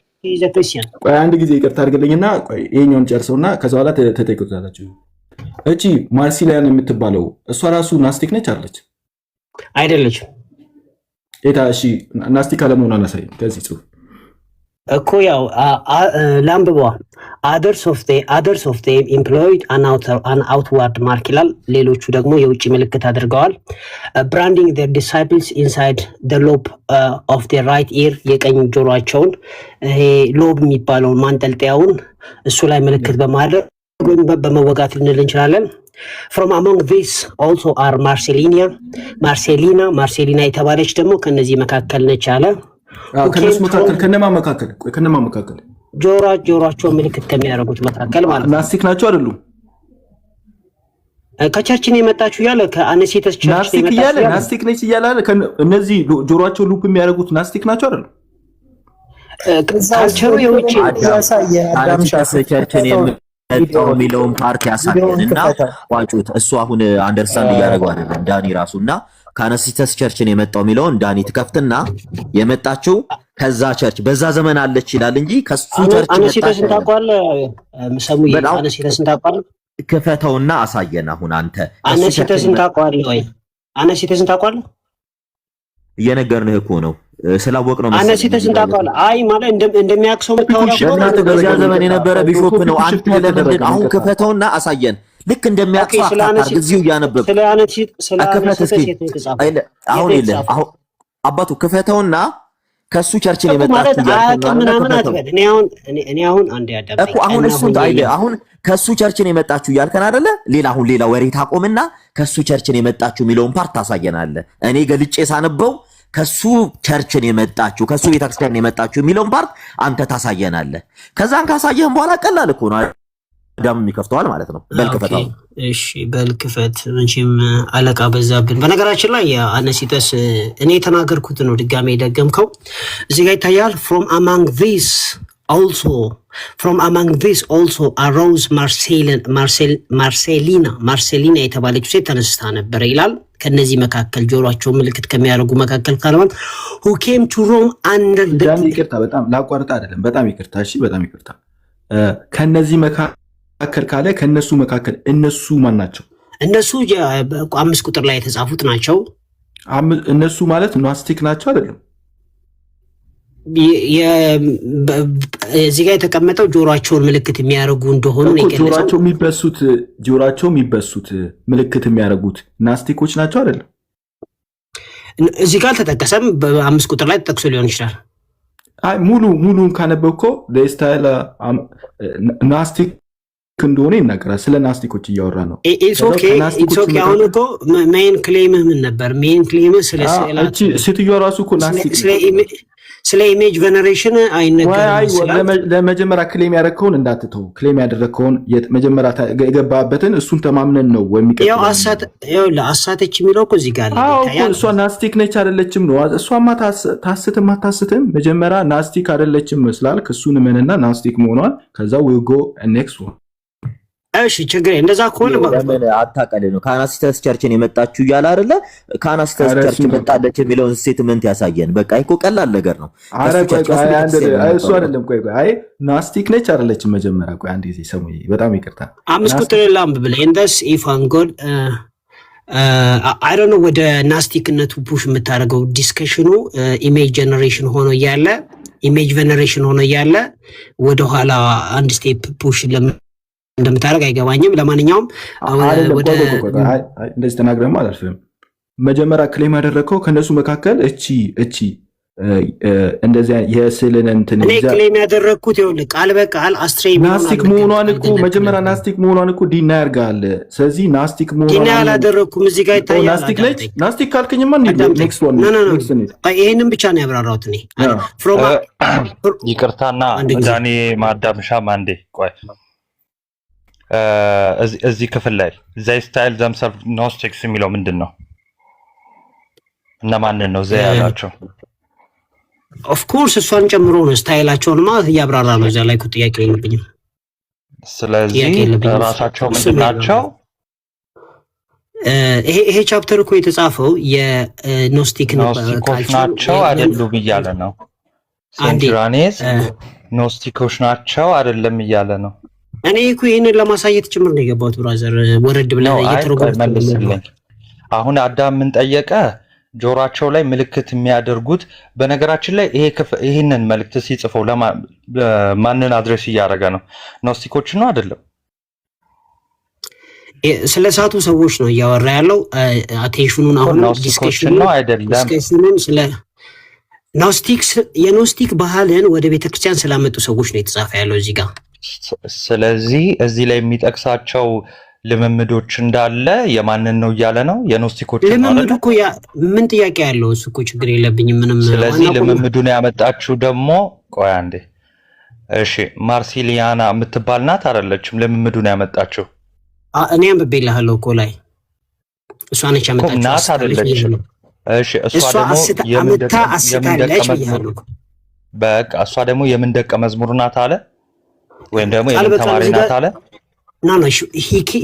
Speaker 8: ቆይ አንድ ጊዜ ይቅርታ አድርግልኝና ቆይ ይሄኛውን ጨርሰውና ከዛ በኋላ ተጠይቁታላችሁ። እቺ ማርሲሊያን የምትባለው እሷ ራሱ ናስቲክ ነች አለች
Speaker 9: አይደለችም?
Speaker 8: ኤታ እሺ ናስቲክ አለመሆኗን አናሳይ ከዚህ ጽሁፍ
Speaker 9: እኮ ያው ላምብቧ others of them employed an outward mark ይላል። ሌሎቹ ደግሞ የውጭ ምልክት አድርገዋል። branding their disciples inside the lobe of their right ear የቀኝ ጆሮአቸውን ይሄ ሎብ የሚባለውን ማንጠልጠያውን እሱ ላይ ምልክት በማድረግ ወይም በመወጋት ልንል እንችላለን። from among these also are ማርሴሊና የተባለች ደግሞ ከነዚህ መካከል ነች አለ።
Speaker 8: ከነሱ መካከል ከነማ መካከል
Speaker 9: ጆሮአቸው ምልክት ከሚያደርጉት መካከል ማለት
Speaker 8: ናስቲክ ናቸው አይደሉም?
Speaker 9: ከቸርችን የመጣችሁ ያለ ከአነሲተስ ቸርች
Speaker 8: የመጣችሁ ናስቲክ ነች ይያላል። እነዚህ ጆሮአቸው ሉፕ የሚያደርጉት ናስቲክ ናቸው አይደሉም?
Speaker 9: ካልቸሩ የውጪ
Speaker 2: አዳምሻስ ቸርችን የሚለውን ፓርቲ ያሳየንና ዋጩት። እሱ አሁን አንደርስታንድ እያደረገው አይደለም ዳኒ ራሱና ከአነሲተስ ቸርችን የመጣው የሚለውን ዳኒ ትከፍትና የመጣችው ከዛ ቸርች በዛ ዘመን አለች ይላል እንጂ ከሱ ቸርች
Speaker 9: አነሲተስን ታውቃለህ? ሰሙዬ አነሲተስን ታውቃለህ?
Speaker 2: ክፈተውና አሳየን። አሁን አንተ
Speaker 9: አነሲተስን ታውቃለህ ወይ? አነሲተስን ታውቃለህ?
Speaker 2: እየነገርንህ እኮ ነው ስላወቅ ነው።
Speaker 9: አነሲተስን ታውቃለህ? አይ ማለት እንደሚያክሰው
Speaker 2: መታወቂያ በዛ ዘመን የነበረ ቢሾፕ ነው። አንተ ለምንድን አሁን ክፈተውና አሳየን። ልክ እንደሚያክሰው አታርግ እዚሁ እያነበብ አሁን አባቱ ክፈተውና ከሱ ቸርችን የመጣችሁ አሁን እሱን አሁን ከሱ ቸርችን የመጣችሁ እያልከን አይደለ? ሌላ ወሬ ታቆምና ከሱ ቸርችን የመጣችሁ የሚለውን ፓርት ታሳየናለህ። እኔ ገልጬ ሳነበው ከሱ ቸርችን የመጣችሁ ከሱ ቤተክርስቲያን የመጣችሁ የሚለውን ፓርት አንተ ታሳየናለህ። ከዛን ካሳየህን በኋላ ቀላል እኮ ነው ዳም ይከፍተዋል ማለት ነው። በልክፈታው
Speaker 9: እሺ በልክፈት እንጂም አለቃ በዛብን። በነገራችን ላይ አነሲተስ እኔ ተናገርኩት ነው ድጋሜ ደገምከው። እዚህ ጋር ይታያል from among these also arose ማርሴሊና የተባለችው ሴት ተነስታ ነበር ይላል። ከነዚህ መካከል ጆሮአቸው ምልክት ከሚያደርጉ መካከል ካለማን who came to Rome under the
Speaker 8: ይቅርታ በጣም ላቋርጥ አይደለም በጣም ይቅርታ እሺ በጣም ይቅርታ ከነዚህ መካከል ካለ ከነሱ መካከል እነሱ ማን ናቸው?
Speaker 9: እነሱ 5 ቁጥር ላይ የተጻፉት ናቸው።
Speaker 8: እነሱ ማለት ናስቲክ ናቸው አይደለም?
Speaker 9: እዚህ ጋር የተቀመጠው ጆሮአቸውን ምልክት የሚያደርጉ እንደሆኑ ነው የገለጸው።
Speaker 8: ጆሮአቸው የሚበሱት ምልክት የሚያደርጉት ናስቲኮች ናቸው አይደለም?
Speaker 9: እዚህ ጋር አልተጠቀሰም። በ5 ቁጥር ላይ ተጠቅሶ ሊሆን ይችላል።
Speaker 8: አይ ሙሉን ካነበብኮ ለስታይል ናስቲክ እንደሆነ ይናገራል። ስለ ናስቲኮች እያወራ ነው።
Speaker 9: ኢትስ ኦኬ አሁን እኮ ሜን ክሌም ምን ነበር? ሜን ክሌም ስለ ስዕላት
Speaker 8: ሴትዮዋ ራሱ እኮ ናስቲክ
Speaker 9: ስለ ኢሜጅ ቬነሬሽን አይነገርም።
Speaker 8: ለመጀመሪያ ክሌም ያደረከውን እንዳትተው፣ ክሌም ያደረከውን መጀመሪያ የገባበትን እሱን ተማምነን ነው ወሚቀጥለው።
Speaker 9: ያው ለአሳተች የሚለው እኮ እዚህ ጋር
Speaker 8: ይታያል። እሷ ናስቲክ ነች አይደለችም ነው። እሷማ ታስትም መጀመሪያ ናስቲክ አይደለችም መስላል። እሱን ምንና ናስቲክ መሆኗን ከዛ we go next one።
Speaker 9: እሺ ችግር እንደዛ ከሆነ
Speaker 2: ለምን አታቀለ ነው ካናሲተስ ቸርችን የመጣችሁ ይያል አይደለ? ካናሲተስ ቸርች መጣለች የሚለውን ስቴትመንት ያሳየን። በቃ እኮ ቀላል ነገር ነው።
Speaker 8: እሱ አይደለም። ቆይ አይ ናስቲክ ነች አይደለችም መጀመሪያ። ቆይ አንዴ ሰሙኝ፣ በጣም ይቅርታ።
Speaker 9: 5 ቁጥር ላምብ ብለ እንደስ ኢፋን ጎድ አይ ዶንት ኖ ወደ ናስቲክነቱ ፑሽ የምታደርገው ዲስከሽኑ ኢሜጅ ጀነሬሽን ሆኖ ያለ ኢሜጅ ቬነሬሽን ሆኖ ያለ ወደ ኋላ አንድ ስቴፕ ፑሽ እንደምታደርግ አይገባኝም። ለማንኛውም ወደ
Speaker 8: እንደዚህ ተናግረን አላልፍም። መጀመሪያ ክሌም ያደረከው ከነሱ መካከል እቺ እንደዚህ የስዕልን እንትን
Speaker 9: እኔ ክሌም ያደረኩት ይኸውልህ ቃል በቃል አስትሬ
Speaker 8: ናስቲክ መሆኗን እኮ መጀመሪያ ናስቲክ መሆኗን እኮ ዲና ያርጋል። ስለዚህ ናስቲክ መሆኗን
Speaker 9: ዲና ያላደረኩም እዚህ ጋር ይታያል።
Speaker 8: ናስቲክ ነች። ናስቲክ ካልከኝማ ኔክስት ዋን
Speaker 9: ይሄንን ብቻ ነው ያብራራሁት እኔ
Speaker 10: ይቅርታና ዳኒ ማዳምሻ ማንዴ ቆይ እዚህ ክፍል ላይ ዘይ ስታይል ዘምሰልፍ ኖስቲክስ የሚለው ምንድን ነው? እነማንን ነው ዘይ ያላቸው?
Speaker 9: ኦፍ ኮርስ እሷን ጨምሮ ነው ስታይላቸውን ማለት እያብራራ ነው። እዛ ላይ እኮ ጥያቄ የለብኝም።
Speaker 10: ስለዚህ ራሳቸው ምንድን ናቸው?
Speaker 9: ይሄ ቻፕተር እኮ የተጻፈው የኖስቲክ
Speaker 10: ናቸው አይደሉም እያለ ነው። ሴንትራኔስ ኖስቲኮች ናቸው አይደለም እያለ ነው።
Speaker 9: እኔ እኮ ይሄንን ለማሳየት ጭምር ነው የገባሁት ብራዘር። ወረድ ብለህ
Speaker 10: መልስልኝ። አሁን አዳም ምን ጠየቀ? ጆሮአቸው ላይ ምልክት የሚያደርጉት በነገራችን ላይ ይሄንን መልእክት ሲጽፈው ማንን አድሬስ እያደረገ ነው? ኖስቲኮች ነው አይደለም?
Speaker 9: ስለ ሳቱ ሰዎች ነው እያወራ ያለው። አቴንሽኑን አሁን
Speaker 10: ዲስከሽን ነው አይደለም?
Speaker 9: ዲስከሽኑን ስለ ኖስቲክስ የኖስቲክ ባህልን ወደ ቤተክርስቲያን ስላመጡ ሰዎች ነው የተጻፈ ያለው እዚህ ጋር።
Speaker 10: ስለዚህ እዚህ ላይ የሚጠቅሳቸው ልምምዶች እንዳለ የማንን ነው እያለ ነው? የኖስቲኮች ነው።
Speaker 9: ልምምዱ እኮ ምን ጥያቄ ያለው? እሱ እኮ ችግር የለብኝም ምንም።
Speaker 10: ስለዚህ ልምምዱን ያመጣችሁ ደግሞ ቆይ አንዴ። እሺ ማርሲሊያና የምትባል ናት አይደለችም? ልምምዱን ያመጣችሁ
Speaker 9: እኔ አንብቤልሃለሁ እኮ ላይ እሷ ነች ያመጣችሁ።
Speaker 10: ናት አይደለችም? እሺ እሷ ደግሞ
Speaker 9: አስታለች ብያለሁ።
Speaker 10: በቃ እሷ ደግሞ የምን ደቀ መዝሙር ናት አለ? ወይም ደግሞ የምን ተማሪ ናት አለ?
Speaker 9: No,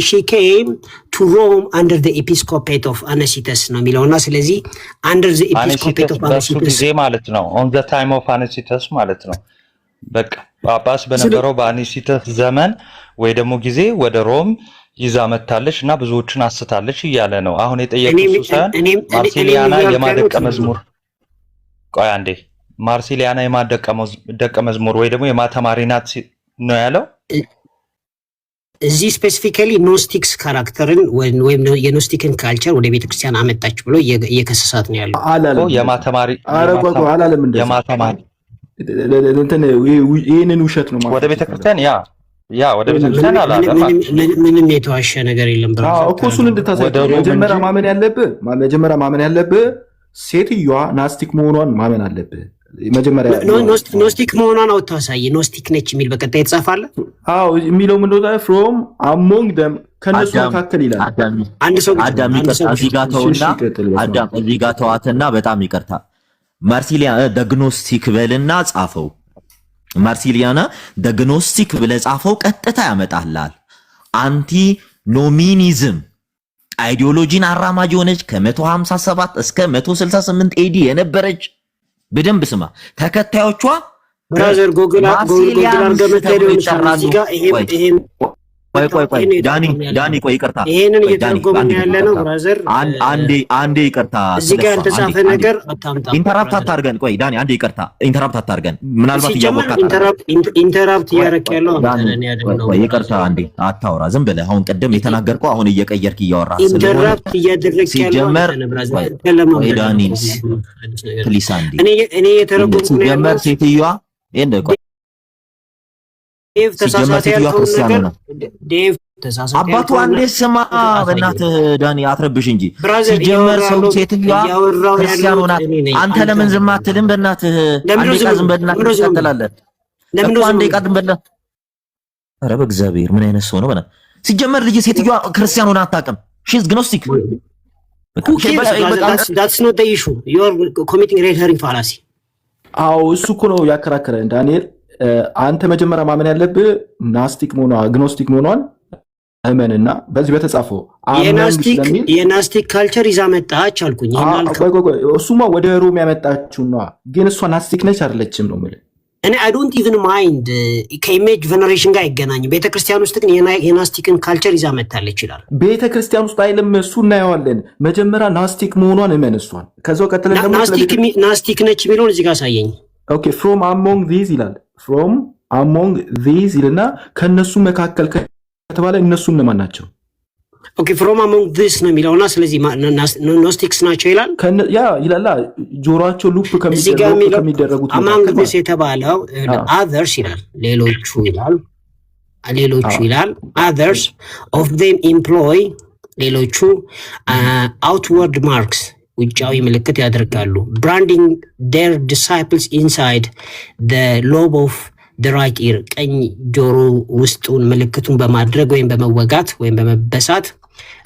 Speaker 9: she came to Rome under the episcopate of Anicetus ነው የሚለውና ስለዚህ under the episcopate of
Speaker 10: Anicetus ጊዜ ማለት ነው። on the time of Anicetus ማለት ነው። በቃ ጳጳስ በነበረው በአኒሲተስ ዘመን ወይ ደግሞ ጊዜ ወደ ሮም ይዛ መታለች እና ብዙዎችን አስታለች እያለ ነው። አሁን የጠየቁት ማርሲሊያና የማደቀ መዝሙር ቆይ አንዴ ማርሲሊያና የማደቀ መዝሙር ወይ ደግሞ የማተማሪ ናት ነው ያለው።
Speaker 9: እዚህ ስፔሲፊካሊ ኖስቲክስ ካራክተርን ወይም የኖስቲክን ካልቸር ወደ ቤተክርስቲያን አመጣች ብሎ እየከሰሳት ነው ያለው።
Speaker 8: አላለም
Speaker 10: የማተማሪ
Speaker 8: አላለም እንደዚህ
Speaker 10: የማተማሪ
Speaker 8: እንትን ይሄንን ውሸት ነው ማለት
Speaker 10: ወደ ቤተክርስቲያን ያ ወደ ቤተክርስቲያን አላለም።
Speaker 9: ምንም የተዋሸ ነገር የለም ብራ
Speaker 8: እኮ እሱን እንድታሳይ መጀመሪያ ማመን ያለብህ ሴትዮዋ ናስቲክ መሆኗን ማመን አለብህ። መጀመሪያ
Speaker 9: ኖስቲክ መሆኗን አውጥተህ ኖስቲክ ነች የሚል በቀጣይ የተጻፈ
Speaker 8: አዎ የሚለው ምን ነው from among them ከነሱ መካከል ይላል።
Speaker 9: አንድ ሰው
Speaker 2: አዳም እዚህ ጋር ተውና አዳም እዚህ ጋር ተዋትና በጣም ይቅርታ ማርሲሊያና ዳግኖስቲክ በልና ጻፈው። ማርሲሊያና ዳግኖስቲክ ብለ ጻፈው ቀጥታ ያመጣልሃል። አንቲ ኖሚኒዝም አይዲዮሎጂን አራማጅ ሆነች ከ157 እስከ 168 ኤዲ የነበረች በደንብ ስማ ተከታዮቿ
Speaker 9: ብራዘር ጎግል አርገመተው ይችላል። እዚህ ጋር ይሄን
Speaker 2: ቆይ ዳኒ ቆይ ይቅርታ
Speaker 9: ይሄንን እየተረጎመን ያለ ነው ብራዘር።
Speaker 2: አንዴ ይቅርታ
Speaker 9: እዚህ ጋር የተጻፈ ነገር አታምጣ።
Speaker 2: ኢንተራፕት አታርገን። ቆይ ዳኒ አንዴ ይቅርታ ኢንተራፕት አታርገን። ምናልባት
Speaker 9: ኢንተራፕት ያረክ ያለው አንተን ያደረገው
Speaker 2: ቆይ ይቅርታ አንዴ አታውራ። ዝም ብለህ አሁን ቀደም የተናገርከው አሁን እየቀየርክ እያወራህ ስለሆነ
Speaker 9: ኢንተራፕት እያደረክ ያለው ብራዘር።
Speaker 2: ቆይ ዳኒ ፕሊስ አንዴ
Speaker 9: እኔ የተረጎምኩ ነው
Speaker 2: ሲጀመር ሴትዮዋ ዴቭ ተሳሳተ ያልከው ነገር
Speaker 9: ተሳሳተ
Speaker 2: አባቱ አንዴ ስማ በእናትህ ዳኒ አትረብሽ እንጂ ሲጀመር ሰው ሴትዮዋ ክርስቲያን ሆና አንተ ለምን ዝም አትልም? በእናትህ አንዴ ቃዝም በእናትህ ትከተላለህ እኮ አንዴ ቃዝም በእናትህ። ኧረ በእግዚአብሔር ምን አይነት ሰው ነው? በእናትህ ሲጀመር ልጅ ሴትዮዋ ክርስቲያን ሆና አታውቅም። ሺዝ ግኖስቲክ
Speaker 9: that's not the issue. You are committing red herring fallacy.
Speaker 8: አዎ እሱ እኮ ነው ያከራከረን ዳንኤል። አንተ መጀመሪያ ማመን ያለብህ ናስቲክ መሆኗ አግኖስቲክ መሆኗን እመንና በዚህ በተጻፈው
Speaker 9: የናስቲክ ካልቸር ይዛ መጣች አልኩኝ።
Speaker 8: እሱማ ወደ ሮም ያመጣችው ነው፣ ግን እሷ ናስቲክ ነች አይደለችም ነው ማለት።
Speaker 9: እኔ አይ ዶንት ኢቭን ማይንድ ከኢሜጅ ቬነሬሽን ጋር አይገናኝም። ቤተክርስቲያን ውስጥ ግን የናስቲክን ካልቸር ይዛ መጣለች ይላል።
Speaker 8: ቤተክርስቲያን ውስጥ አይልም፣ እሱ እናየዋለን። መጀመሪያ ናስቲክ መሆኗን እመን እሷን። ከዛው ቀጥለን ደግሞ
Speaker 9: ናስቲክ ነች የሚለውን እዚህ ጋር ሳየኝ።
Speaker 8: ኦኬ ፍሮም አሞንግ ዚዝ ይላል። ፍሮም አሞንግ ዚዝ ይልና ከነሱ መካከል ከተባለ እነሱ እነማን ናቸው?
Speaker 9: ኦኬ ፍሮም አሞንግ ዚስ ነው የሚለውና ስለዚህ ኖስቲክስ ናቸው ይላል።
Speaker 8: ያ ይላል ጆሮአቸው ሉፕ ከሚደረጉት
Speaker 9: አሞንግ ዚስ የተባለው others ይላል፣ ሌሎቹ ይላል፣ ሌሎቹ ይላል። others of them employ ሌሎቹ outward marks ውጫዊ ምልክት ያደርጋሉ። branding their disciples inside the lobe of the right ear ቀኝ ጆሮ ውስጡን ምልክቱን በማድረግ ወይም በመወጋት ወይም በመበሳት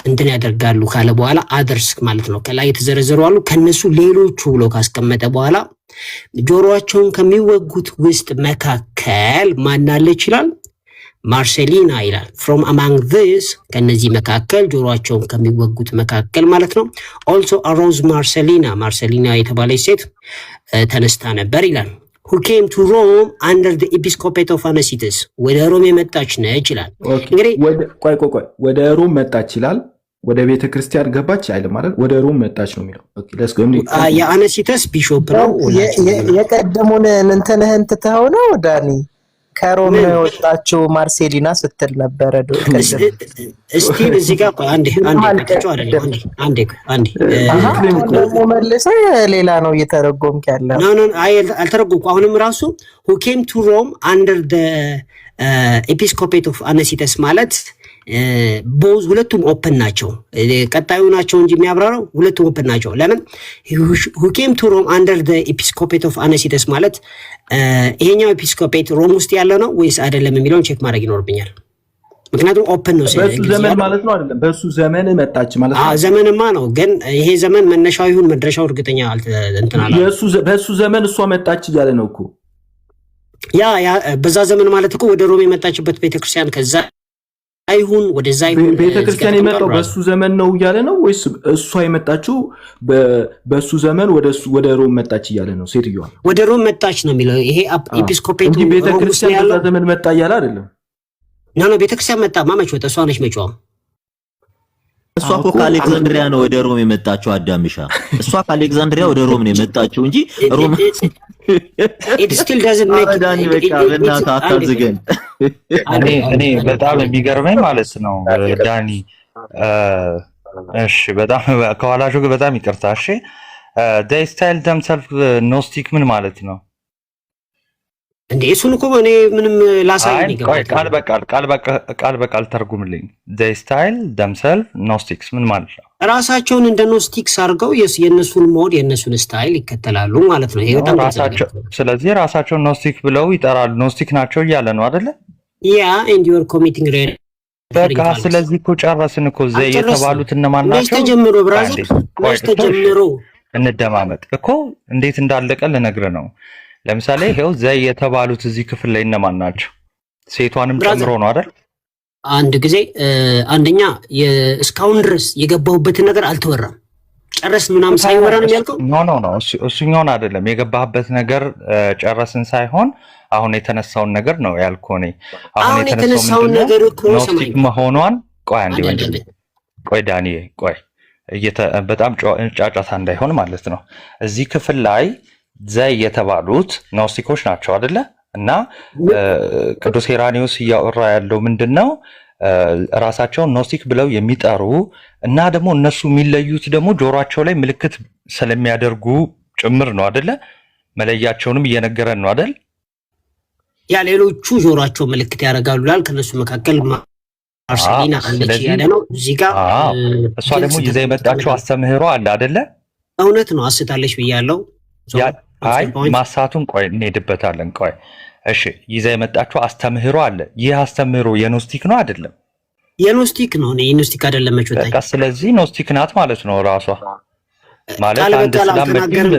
Speaker 9: እንትን ያደርጋሉ ካለ በኋላ others ማለት ነው። ከላይ የተዘረዘሩ አሉ፣ ከነሱ ሌሎቹ ብሎ ካስቀመጠ በኋላ ጆሮአቸውን ከሚወጉት ውስጥ መካከል ማናለ ይችላል ማርሴሊና ይላል። from among this ከነዚህ መካከል ጆሮአቸውን ከሚወጉት መካከል ማለት ነው። also arose ማርሴሊና የተባለች ሴት ተነስታ ነበር ይላል። who came to Rome under the episcopate of Anicetus ወደ ሮም የመጣች ነች ይላል።
Speaker 8: እንግዲህ ቆይ ወደ ሮም መጣች ይላል። ወደ ቤተ ክርስቲያን ገባች አይደል ማለት ወደ ሮም መጣች ነው የሚለው። ኦኬ let's go።
Speaker 9: የአኒሲተስ ቢሾፕ ነው።
Speaker 5: የቀደሙን እንትንህን ትተኸው ነው ዳኒ ከሮም ወጣችው ማርሴሊና ስትል ነበረ።
Speaker 9: እስቲ እዚህ ጋር ቆይ አንዴ
Speaker 5: ደግሞ መልሰ ሌላ ነው እየተረጎምክ ያለው።
Speaker 9: ኖ አልተረጎምኩ። አሁንም ራሱ who came to Rome under the episcopate of Anicetus ማለት ቦዝ ሁለቱም ኦፕን ናቸው። ቀጣዩ ናቸው እንጂ የሚያብራራው ሁለቱም ኦፕን ናቸው። ለምን who came to Rome under the episcopate of Anicetus ማለት ይሄኛው ኤፒስኮፔት ሮም ውስጥ ያለ ነው ወይስ አይደለም የሚለውን ቼክ ማድረግ ይኖርብኛል። ምክንያቱም ኦፕን ነው።
Speaker 8: በሱ ዘመን ማለት ነው አይደለም? በሱ ዘመን መጣች ማለት ነው።
Speaker 9: ዘመንማ ነው፣ ግን ይሄ ዘመን መነሻው ይሁን መድረሻው እርግጠኛ እንትን አላ።
Speaker 8: በሱ ዘመን እሷ መጣች እያለ ነው እኮ።
Speaker 9: ያ በዛ ዘመን ማለት እኮ ወደ ሮም የመጣችበት ቤተክርስቲያን ከዛ አይሁን ወደዛ ይሁን
Speaker 8: ቤተክርስቲያን የመጣው በሱ ዘመን ነው እያለ ነው ወይስ እሷ የመጣችው በሱ ዘመን ወደ ሮም መጣች እያለ ነው? ሴትዮዋ
Speaker 9: ወደ ሮም መጣች ነው የሚለው ይሄ ኤጲስኮፔቱ።
Speaker 8: እንጂ ቤተክርስቲያን በዛ ዘመን መጣ እያለ አይደለም።
Speaker 9: ኖ ቤተክርስቲያን መጣ ማመች ወጣ እሷ ነች መጫው።
Speaker 2: እሷ እኮ ከአሌክዛንድሪያ ነው ወደ ሮም የመጣችው። አዳምሻ እሷ ከአሌክዛንድሪያ ወደ ሮም ነው የመጣችው እንጂ ሮም
Speaker 9: it still doesn't make
Speaker 10: እኔ በጣም የሚገርመኝ ማለት ነው ዳኒ። እሺ በጣም ከኋላችሁ ግን በጣም ይቅርታ። እሺ they style themselves gnostic ምን ማለት ነው
Speaker 9: እንዴ? እሱን እኮ እኔ ምንም ላሳየኝ ይገባል። ቃል በቃል ተርጉምልኝ። they style themselves gnostics ምን ማለት ነው? ራሳቸውን እንደ ኖስቲክስ አድርገው የነሱን ሞድ የነሱን ስታይል ይከተላሉ ማለት ነው። ይሄ በጣም
Speaker 10: ራሳቸው ስለዚህ ራሳቸውን ኖስቲክ ብለው ይጠራሉ። ኖስቲክ ናቸው እያለ ነው አይደለ?
Speaker 9: and you are committing red
Speaker 10: በቃ ስለዚህ እኮ ጨረስን እኮ ዘይ የተባሉት እነማን ናቸው?
Speaker 9: ተጀምሮ ብራዘር ተጀምሮ
Speaker 10: እንደማመጥ እኮ እንዴት እንዳለቀ ልነግርህ ነው። ለምሳሌ ይሄው ዘይ የተባሉት እዚህ ክፍል ላይ እነማን ናቸው? ሴቷንም ጨምሮ ነው አይደል?
Speaker 9: አንድ ጊዜ አንደኛ እስካሁን ድረስ የገባሁበትን ነገር አልተወራም። ጨረስን ምናምን ሳይወራ ነው የሚያልቀው።
Speaker 10: ኖ እሱኛውን አይደለም የገባህበት ነገር ጨረስን ሳይሆን አሁን የተነሳውን ነገር ነው ያልኩህ። እኔ
Speaker 9: አሁን የተነሳውን ነገር እኮ
Speaker 10: ኖስቲክ መሆኗን ቆይ ዳኒ ቆይ በጣም ጫጫታ እንዳይሆን ማለት ነው። እዚህ ክፍል ላይ ዘይ የተባሉት ኖስቲኮች ናቸው አይደለ? እና ቅዱስ ሄራኒዮስ እያወራ ያለው ምንድነው? ራሳቸውን ኖስቲክ ብለው የሚጠሩ እና ደግሞ እነሱ የሚለዩት ደግሞ ጆሮአቸው ላይ ምልክት ስለሚያደርጉ ጭምር ነው አይደለ? መለያቸውንም እየነገረን ነው አይደል?
Speaker 9: ያ ሌሎቹ ጆሮአቸው ምልክት ያደርጋሉ ይላል። ከነሱ መካከል ፓርሰሊና አለች ያለ ነው እዚህ ጋር
Speaker 10: እሷ ደግሞ ይዘ የመጣችው አስተምህሮ አለ አይደለ
Speaker 9: እውነት ነው አስታለች ብያለሁ
Speaker 10: አይ ማሳቱን ቆይ እንሄድበታለን ቆይ እሺ ይዘ የመጣችው አስተምህሮ አለ ይህ አስተምህሮ የኖስቲክ ነው አይደለም
Speaker 9: የኖስቲክ ነው የኖስቲክ አይደለም መቼም
Speaker 10: በቃ ስለዚህ ኖስቲክ ናት ማለት ነው ራሷ ማለት አንድ ስለምትል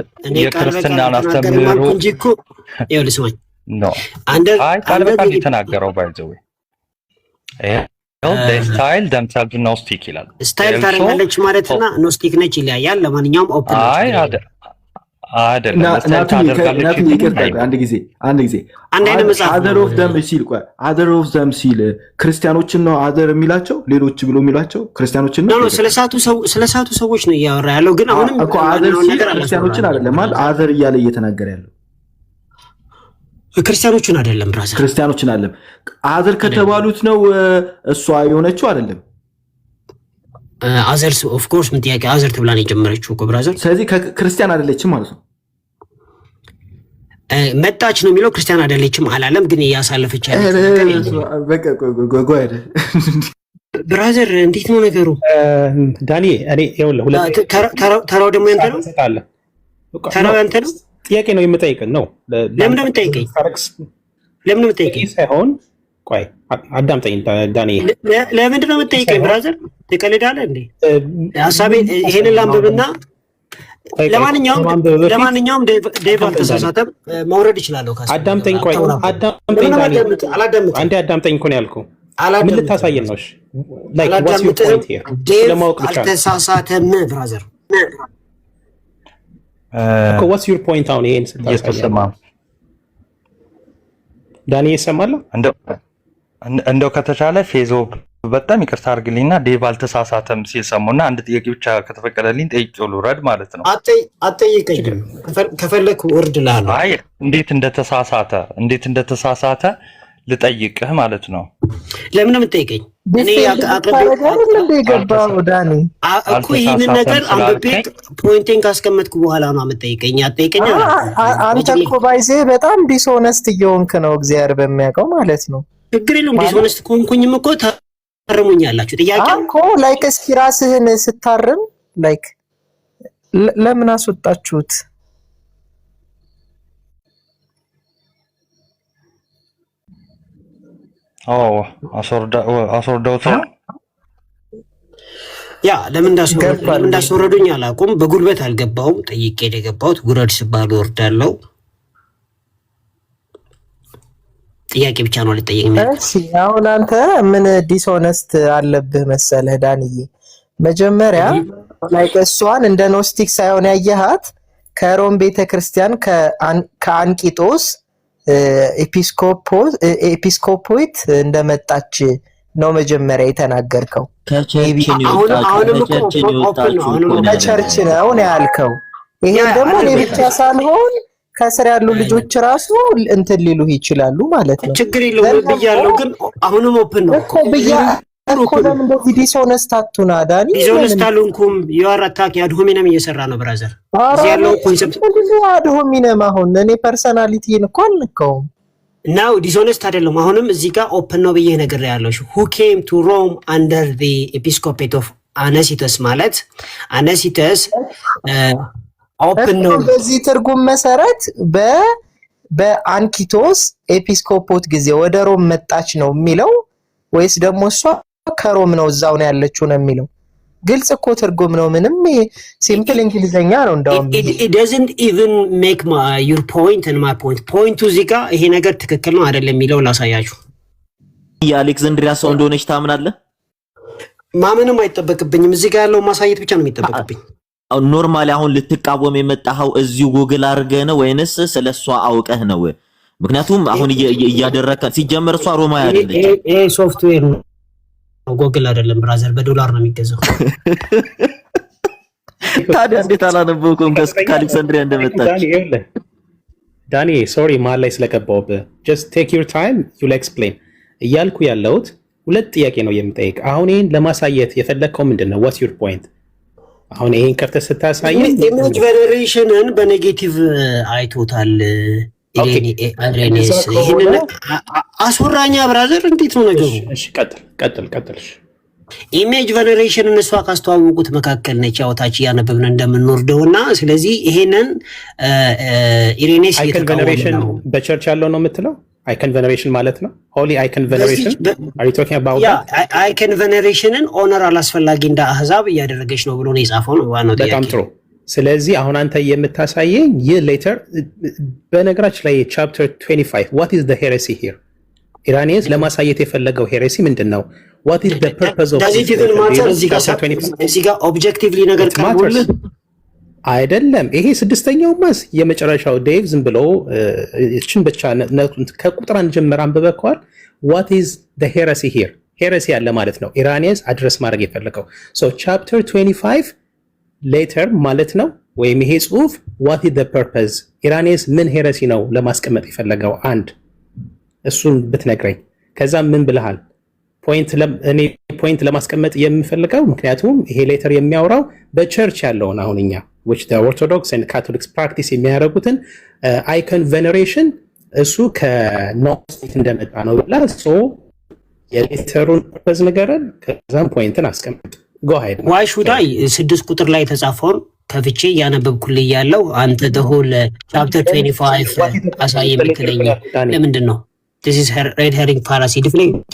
Speaker 10: የክርስቲያናን አስተምህሮ
Speaker 9: እንጂ እኮ ይኸውልህ
Speaker 10: ነው አይ ቃል በቃል የተናገረው ባይዘው ስታይል ደምሳብ ኖስቲክ ይላል
Speaker 9: ስታይል ታረጋለች ማለትና ኖስቲክ ነች ይላል ለማንኛውም ኦፕን
Speaker 10: አይ አይደለም
Speaker 8: አንድ ጊዜ other of them ሲል ቆይ other of them ሲል ክርስቲያኖችን ነው other የሚላቸው ሌሎች ብሎ የሚላቸው ክርስቲያኖችን
Speaker 9: ነው ስለሳቱ ሰዎች ነው ያወራ ያለው ግን አሁንም
Speaker 8: እኮ other ሲል ክርስቲያኖችን አይደለም ማለት other እያለ እየተናገረ ያለው
Speaker 9: ክርስቲያኖችን አይደለም ብራዘር
Speaker 8: ክርስቲያኖችን አይደለም other ከተባሉት ነው እሷ የሆነችው አይደለም
Speaker 9: አዘርስ ኦፍ ኮርስ ምን ጥያቄ አዘር ተብላን የጀመረችው እኮ ብራዘር
Speaker 8: ስለዚህ ክርስቲያን አይደለችም ማለት ነው
Speaker 9: መጣች ነው የሚለው ክርስቲያን አይደለችም አላለም ግን ያሳለፈች አይደል
Speaker 8: በቃ ጎጎ
Speaker 9: ብራዘር እንዴት ነው ነገሩ
Speaker 11: ዳኒ እኔ ይኸውልህ ሁለት
Speaker 9: ተራው ደግሞ ያንተ ነው ተራው ያንተ ነው
Speaker 11: ጥያቄ ነው የምጠይቀኝ ነው
Speaker 9: ለምን የምጠይቀኝ
Speaker 11: ሳይሆን ቆይ አዳምጠኝ ዳኒ
Speaker 9: ለምንድን ነው የምጠይቀኝ ብራዘር ትቀልዳለህ እንዴ ሐሳቤ ይሄንን ላምብብና ለማንኛውም ዴቭ አልተሳሳተም መውረድ ይችላል ካሳ
Speaker 11: አዳምጠኝ ቆይ አዳምጠኝ ዳኒ አንዴ አዳምጠኝ እኮ ነው ያልኩህ ምን ልታሳየን ነው እሺ ላይክ ዋትስ ዩር ፖይንት ሂር ለማወቅ ብቻ
Speaker 9: አልተሳሳተም ብራዘር
Speaker 11: እኮ ዋትስ ዩር ፖይንት አሁን ይሄን ስታሳየን ዳኒ ይሰማል
Speaker 10: እንደው ከተቻለ ፌዞ በጣም ይቅርታ አድርግልኝና ዴቭ አልተሳሳተም ሲል ሰሞኑን አንድ ጥያቄ ብቻ ከተፈቀደልኝ ጠይቄው ልውረድ ማለት ነው
Speaker 9: አጠይቀኝ ከፈለክ ወርድ ላለው
Speaker 10: አይ እንዴት እንደተሳሳተ ልጠይቅህ ማለት ነው
Speaker 9: ለምን ነው የምትጠይቀኝ እኔ
Speaker 12: ያቀረበው ዳኒ
Speaker 9: እኮ ይሄንን ነገር አንብቤ ፖይንቲንግ ካስቀመጥኩ በኋላ ነው የምትጠይቀኝ አጠይቀኝ
Speaker 12: አንተ እኮ ባይዜ በጣም ዲስሆነስት እየሆንክ ነው እግዚአብሔር በሚያውቀው ማለት ነው
Speaker 9: ችግር የለውም ዲስሆነስት ኮንኩኝም እኮ ታርሙኛላችሁ ጥያቄ
Speaker 12: እኮ ላይክ እስኪ ራስህን ስታርም ላይክ ለምን አስወጣችሁት
Speaker 10: አስወርደውት ነው
Speaker 9: ያ ለምን እንዳስወረዱኝ አላውቅም በጉልበት አልገባውም ጠይቄ የገባሁት ጉረድ ሲባል ወርዳለው ጥያቄ ብቻ ነው ልጠይቅ
Speaker 12: እሺ አሁን አንተ ምን ዲስሆነስት አለብህ መሰለህ ዳንዬ መጀመሪያ ላይክ እሷን እንደ ኖስቲክ ሳይሆን ያየሃት ከሮም ቤተክርስቲያን ከአንቂጦስ ኤጲስቆጶት እንደመጣች ነው መጀመሪያ የተናገርከው ከቸርች ነው ያልከው ይሄ ደግሞ ለብቻ ሳይሆን ከስር ያሉ ልጆች ራሱ እንትን ሊሉ ይችላሉ ማለት ነው
Speaker 9: ችግር የለውም ብያለሁ ግን አሁንም ኦፕን ነው
Speaker 12: እኮ እኮ ለምን እንደዚህ ዲስሆነስት አትሁና ዳኒ
Speaker 9: ዲስሆነስት አልሆንኩም ዩአር አታክ አድሆሚነም እየሰራ ነው ብራዘር እዚህ ያለው ኮንሰፕት
Speaker 12: አድሆሚነም አሁን እኔ ፐርሰናሊቲን እኮ አልነካውም
Speaker 9: ናው ዲስሆነስት አይደለም አሁንም እዚህ ጋር ኦፕን ነው ብዬ ነገር ያለው who came to Rome under the episcopate of Anacetus ማለት Anacetus ኦፕን ነው
Speaker 12: በዚህ ትርጉም መሰረት በአንኪቶስ ኤጲስቆጶት ጊዜ ወደ ሮም መጣች ነው የሚለው ወይስ ደግሞ እሷ ከሮም ነው እዛው ነው ያለችው ነው የሚለው ግልጽ እኮ ትርጉም ነው ምንም ሲምፕል እንግሊዘኛ ነው እንደውም
Speaker 9: it doesn't even make your point and my point እዚህ ጋር ይሄ ነገር ትክክል ነው አይደለም የሚለው ላሳያችሁ
Speaker 2: የአሌክሳንድሪያ ሰው እንደሆነች ታምናለህ
Speaker 9: ማመንም አይተበክብኝም እዚህ ጋር ያለው ማሳየት ብቻ ነው የሚተበክብኝ
Speaker 2: ኖርማሊ አሁን ልትቃወም የመጣው እዚሁ ጉግል አድርገህ ነው ወይንስ ስለሷ አውቀህ ነው ምክንያቱም አሁን እያደረከ ሲጀመር እሷ ሮማዊ አይደለች
Speaker 9: ይሄ ሶፍትዌር ነው ጉግል አይደለም ብራዘር በዶላር ነው የሚገዛው
Speaker 2: ታዲያ እንዴት አላነበብኩም ከአሌክሳንድሪያ እንደመጣች
Speaker 11: ዳኒ ሶሪ ማል ላይ ስለቀባውብህ just take your time you'll explain እያልኩ ያለሁት ሁለት ጥያቄ ነው የምጠይቅ አሁን ይሄን ለማሳየት የፈለከው ምንድነው what's your point አሁን ይሄን ከፍተህ ስታሳየኝ
Speaker 9: ኢሜጅ ቬነሬሽንን በኔጌቲቭ አይቶታል ኢሬኔስ ይሄንን አስወራኛ ብራዘር እንዴት ነው ነገሩ?
Speaker 11: እሺ ቀጥል።
Speaker 9: ኢሜጅ ቬነሬሽን እነሷ ካስተዋወቁት መካከል ነች። ያውታች ያነበብን እንደምንወርደውና ስለዚህ ይሄንን ኢሬኔስ
Speaker 11: አይከን ቬነሬሽን በቸርች ያለው ነው የምትለው? አይከን ቬነሬሽን ማለት ነው ሆሊ አይከን ቬነሬሽን አር ዩ ቶኪንግ አባውት
Speaker 9: አይከን ቬነሬሽንን ኦነር አላስፈላጊ እንደ አህዛብ እያደረገች ነው ብሎ ነው የጻፈው ነው ዋናው ጥያቄ።
Speaker 11: በጣም ጥሩ። ስለዚህ አሁን አንተ የምታሳየኝ ይህ ሌተር በነገራችን ላይ ቻፕተር 25 what is the heresy here ኢራኒያንስ ለማሳየት የፈለገው ሄሬሲ ምንድነው? what is the purpose of
Speaker 9: does it even matter? እዚህ ጋር ኦብጀክቲቭሊ ነገር ቀርቦልህ
Speaker 11: አይደለም። ይሄ ስድስተኛው ማስ የመጨረሻው ዴቭ ዝም ብሎ እችን ብቻ ከቁጥር አንድ ጀምር አንብበከዋል። what is the heresy here ሄሬሲ ያለ ማለት ነው ኢራኒያንስ አድረስ ማድረግ የፈለገው so chapter 25 ሌተር ማለት ነው ወይም ይሄ ጽሁፍ what is the purpose ኢራኒያንስ ምን ሄሬሲ ነው ለማስቀመጥ የፈለገው? አንድ እሱን ብትነግረኝ። ከዛ ምን ብለሃል? ፖይንት ለማስቀመጥ የምፈልገው ምክንያቱም ይሄ ሌተር የሚያወራው በቸርች ያለውን አሁን እኛ which the Orthodox and Catholics practice የሚያደርጉትን icon veneration እሱ ከኖስቲክ እንደመጣ ነው ብላ ሶ የሌተሩን ፐርፐዝ ንገረን፣ ከዛም ፖይንትን አስቀምጥ። go ahead
Speaker 9: why should I 6 ቁጥር ላይ የተጻፈውን ከፍቼ ያነበብኩልህ ያለው አንተ the whole chapter 25 አሳይ የምትለኝ ለምንድን ነው? this is red herring fallacy deflect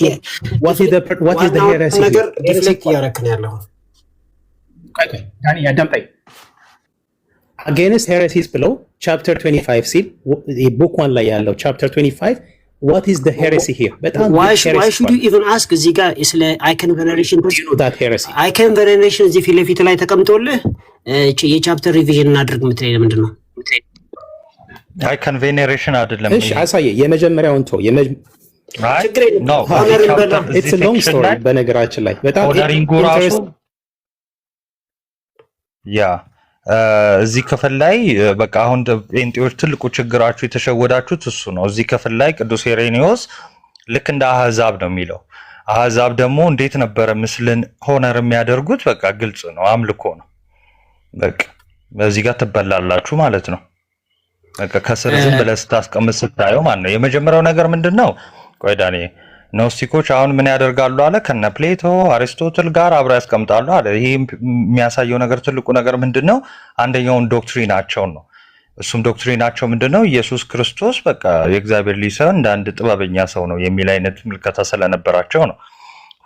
Speaker 11: what is the heresy
Speaker 9: ነገር deflect ያረክን ያለው
Speaker 11: ዳኒ ያዳምጣይ against heresies below chapter 25 ሲል book 1 ላይ ያለው chapter 25 what is the heresy here?
Speaker 9: why should you even ask? እዚህ ጋር ስለ icon veneration
Speaker 11: do you know that heresy
Speaker 9: icon veneration እዚህ ፊት ለፊት ላይ ተቀምጦልህ የቻፕተር ሪቪዥን እናድርግ የምትለኝ ለምንድን ነው?
Speaker 10: አይከን ቬኔሬሽን አይደለም።
Speaker 11: እሺ አሳየ። የመጀመሪያውን ተው it's a long story በነገራችን ላይ በጣም ኢንተረስት
Speaker 10: እዚህ ክፍል ላይ በቃ አሁን ጴንጤዎች ትልቁ ችግራችሁ የተሸወዳችሁት እሱ ነው። እዚህ ክፍል ላይ ቅዱስ ኢሬኔዎስ ልክ እንደ አህዛብ ነው የሚለው። አህዛብ ደግሞ እንዴት ነበረ ምስልን ሆነር የሚያደርጉት? በቃ ግልጽ ነው፣ አምልኮ ነው። በቃ በዚህ ጋር ትበላላችሁ ማለት ነው። በቃ ከስር ዝም ብለህ ስታስቀምጥ ስታየው ማለት ነው። የመጀመሪያው ነገር ምንድነው? ቆይ ዳኒ ኖስቲኮች አሁን ምን ያደርጋሉ አለ? ከነ ፕሌቶ አሪስቶትል ጋር አብረው ያስቀምጣሉ አለ። ይሄ የሚያሳየው ነገር ትልቁ ነገር ምንድነው? አንደኛውን ዶክትሪናቸው ነው። እሱም ዶክትሪናቸው ምንድነው? ኢየሱስ ክርስቶስ በቃ የእግዚአብሔር ልጅ ሰው እንደ አንድ ጥበበኛ ሰው ነው የሚል አይነት ምልከታ ስለነበራቸው ነው።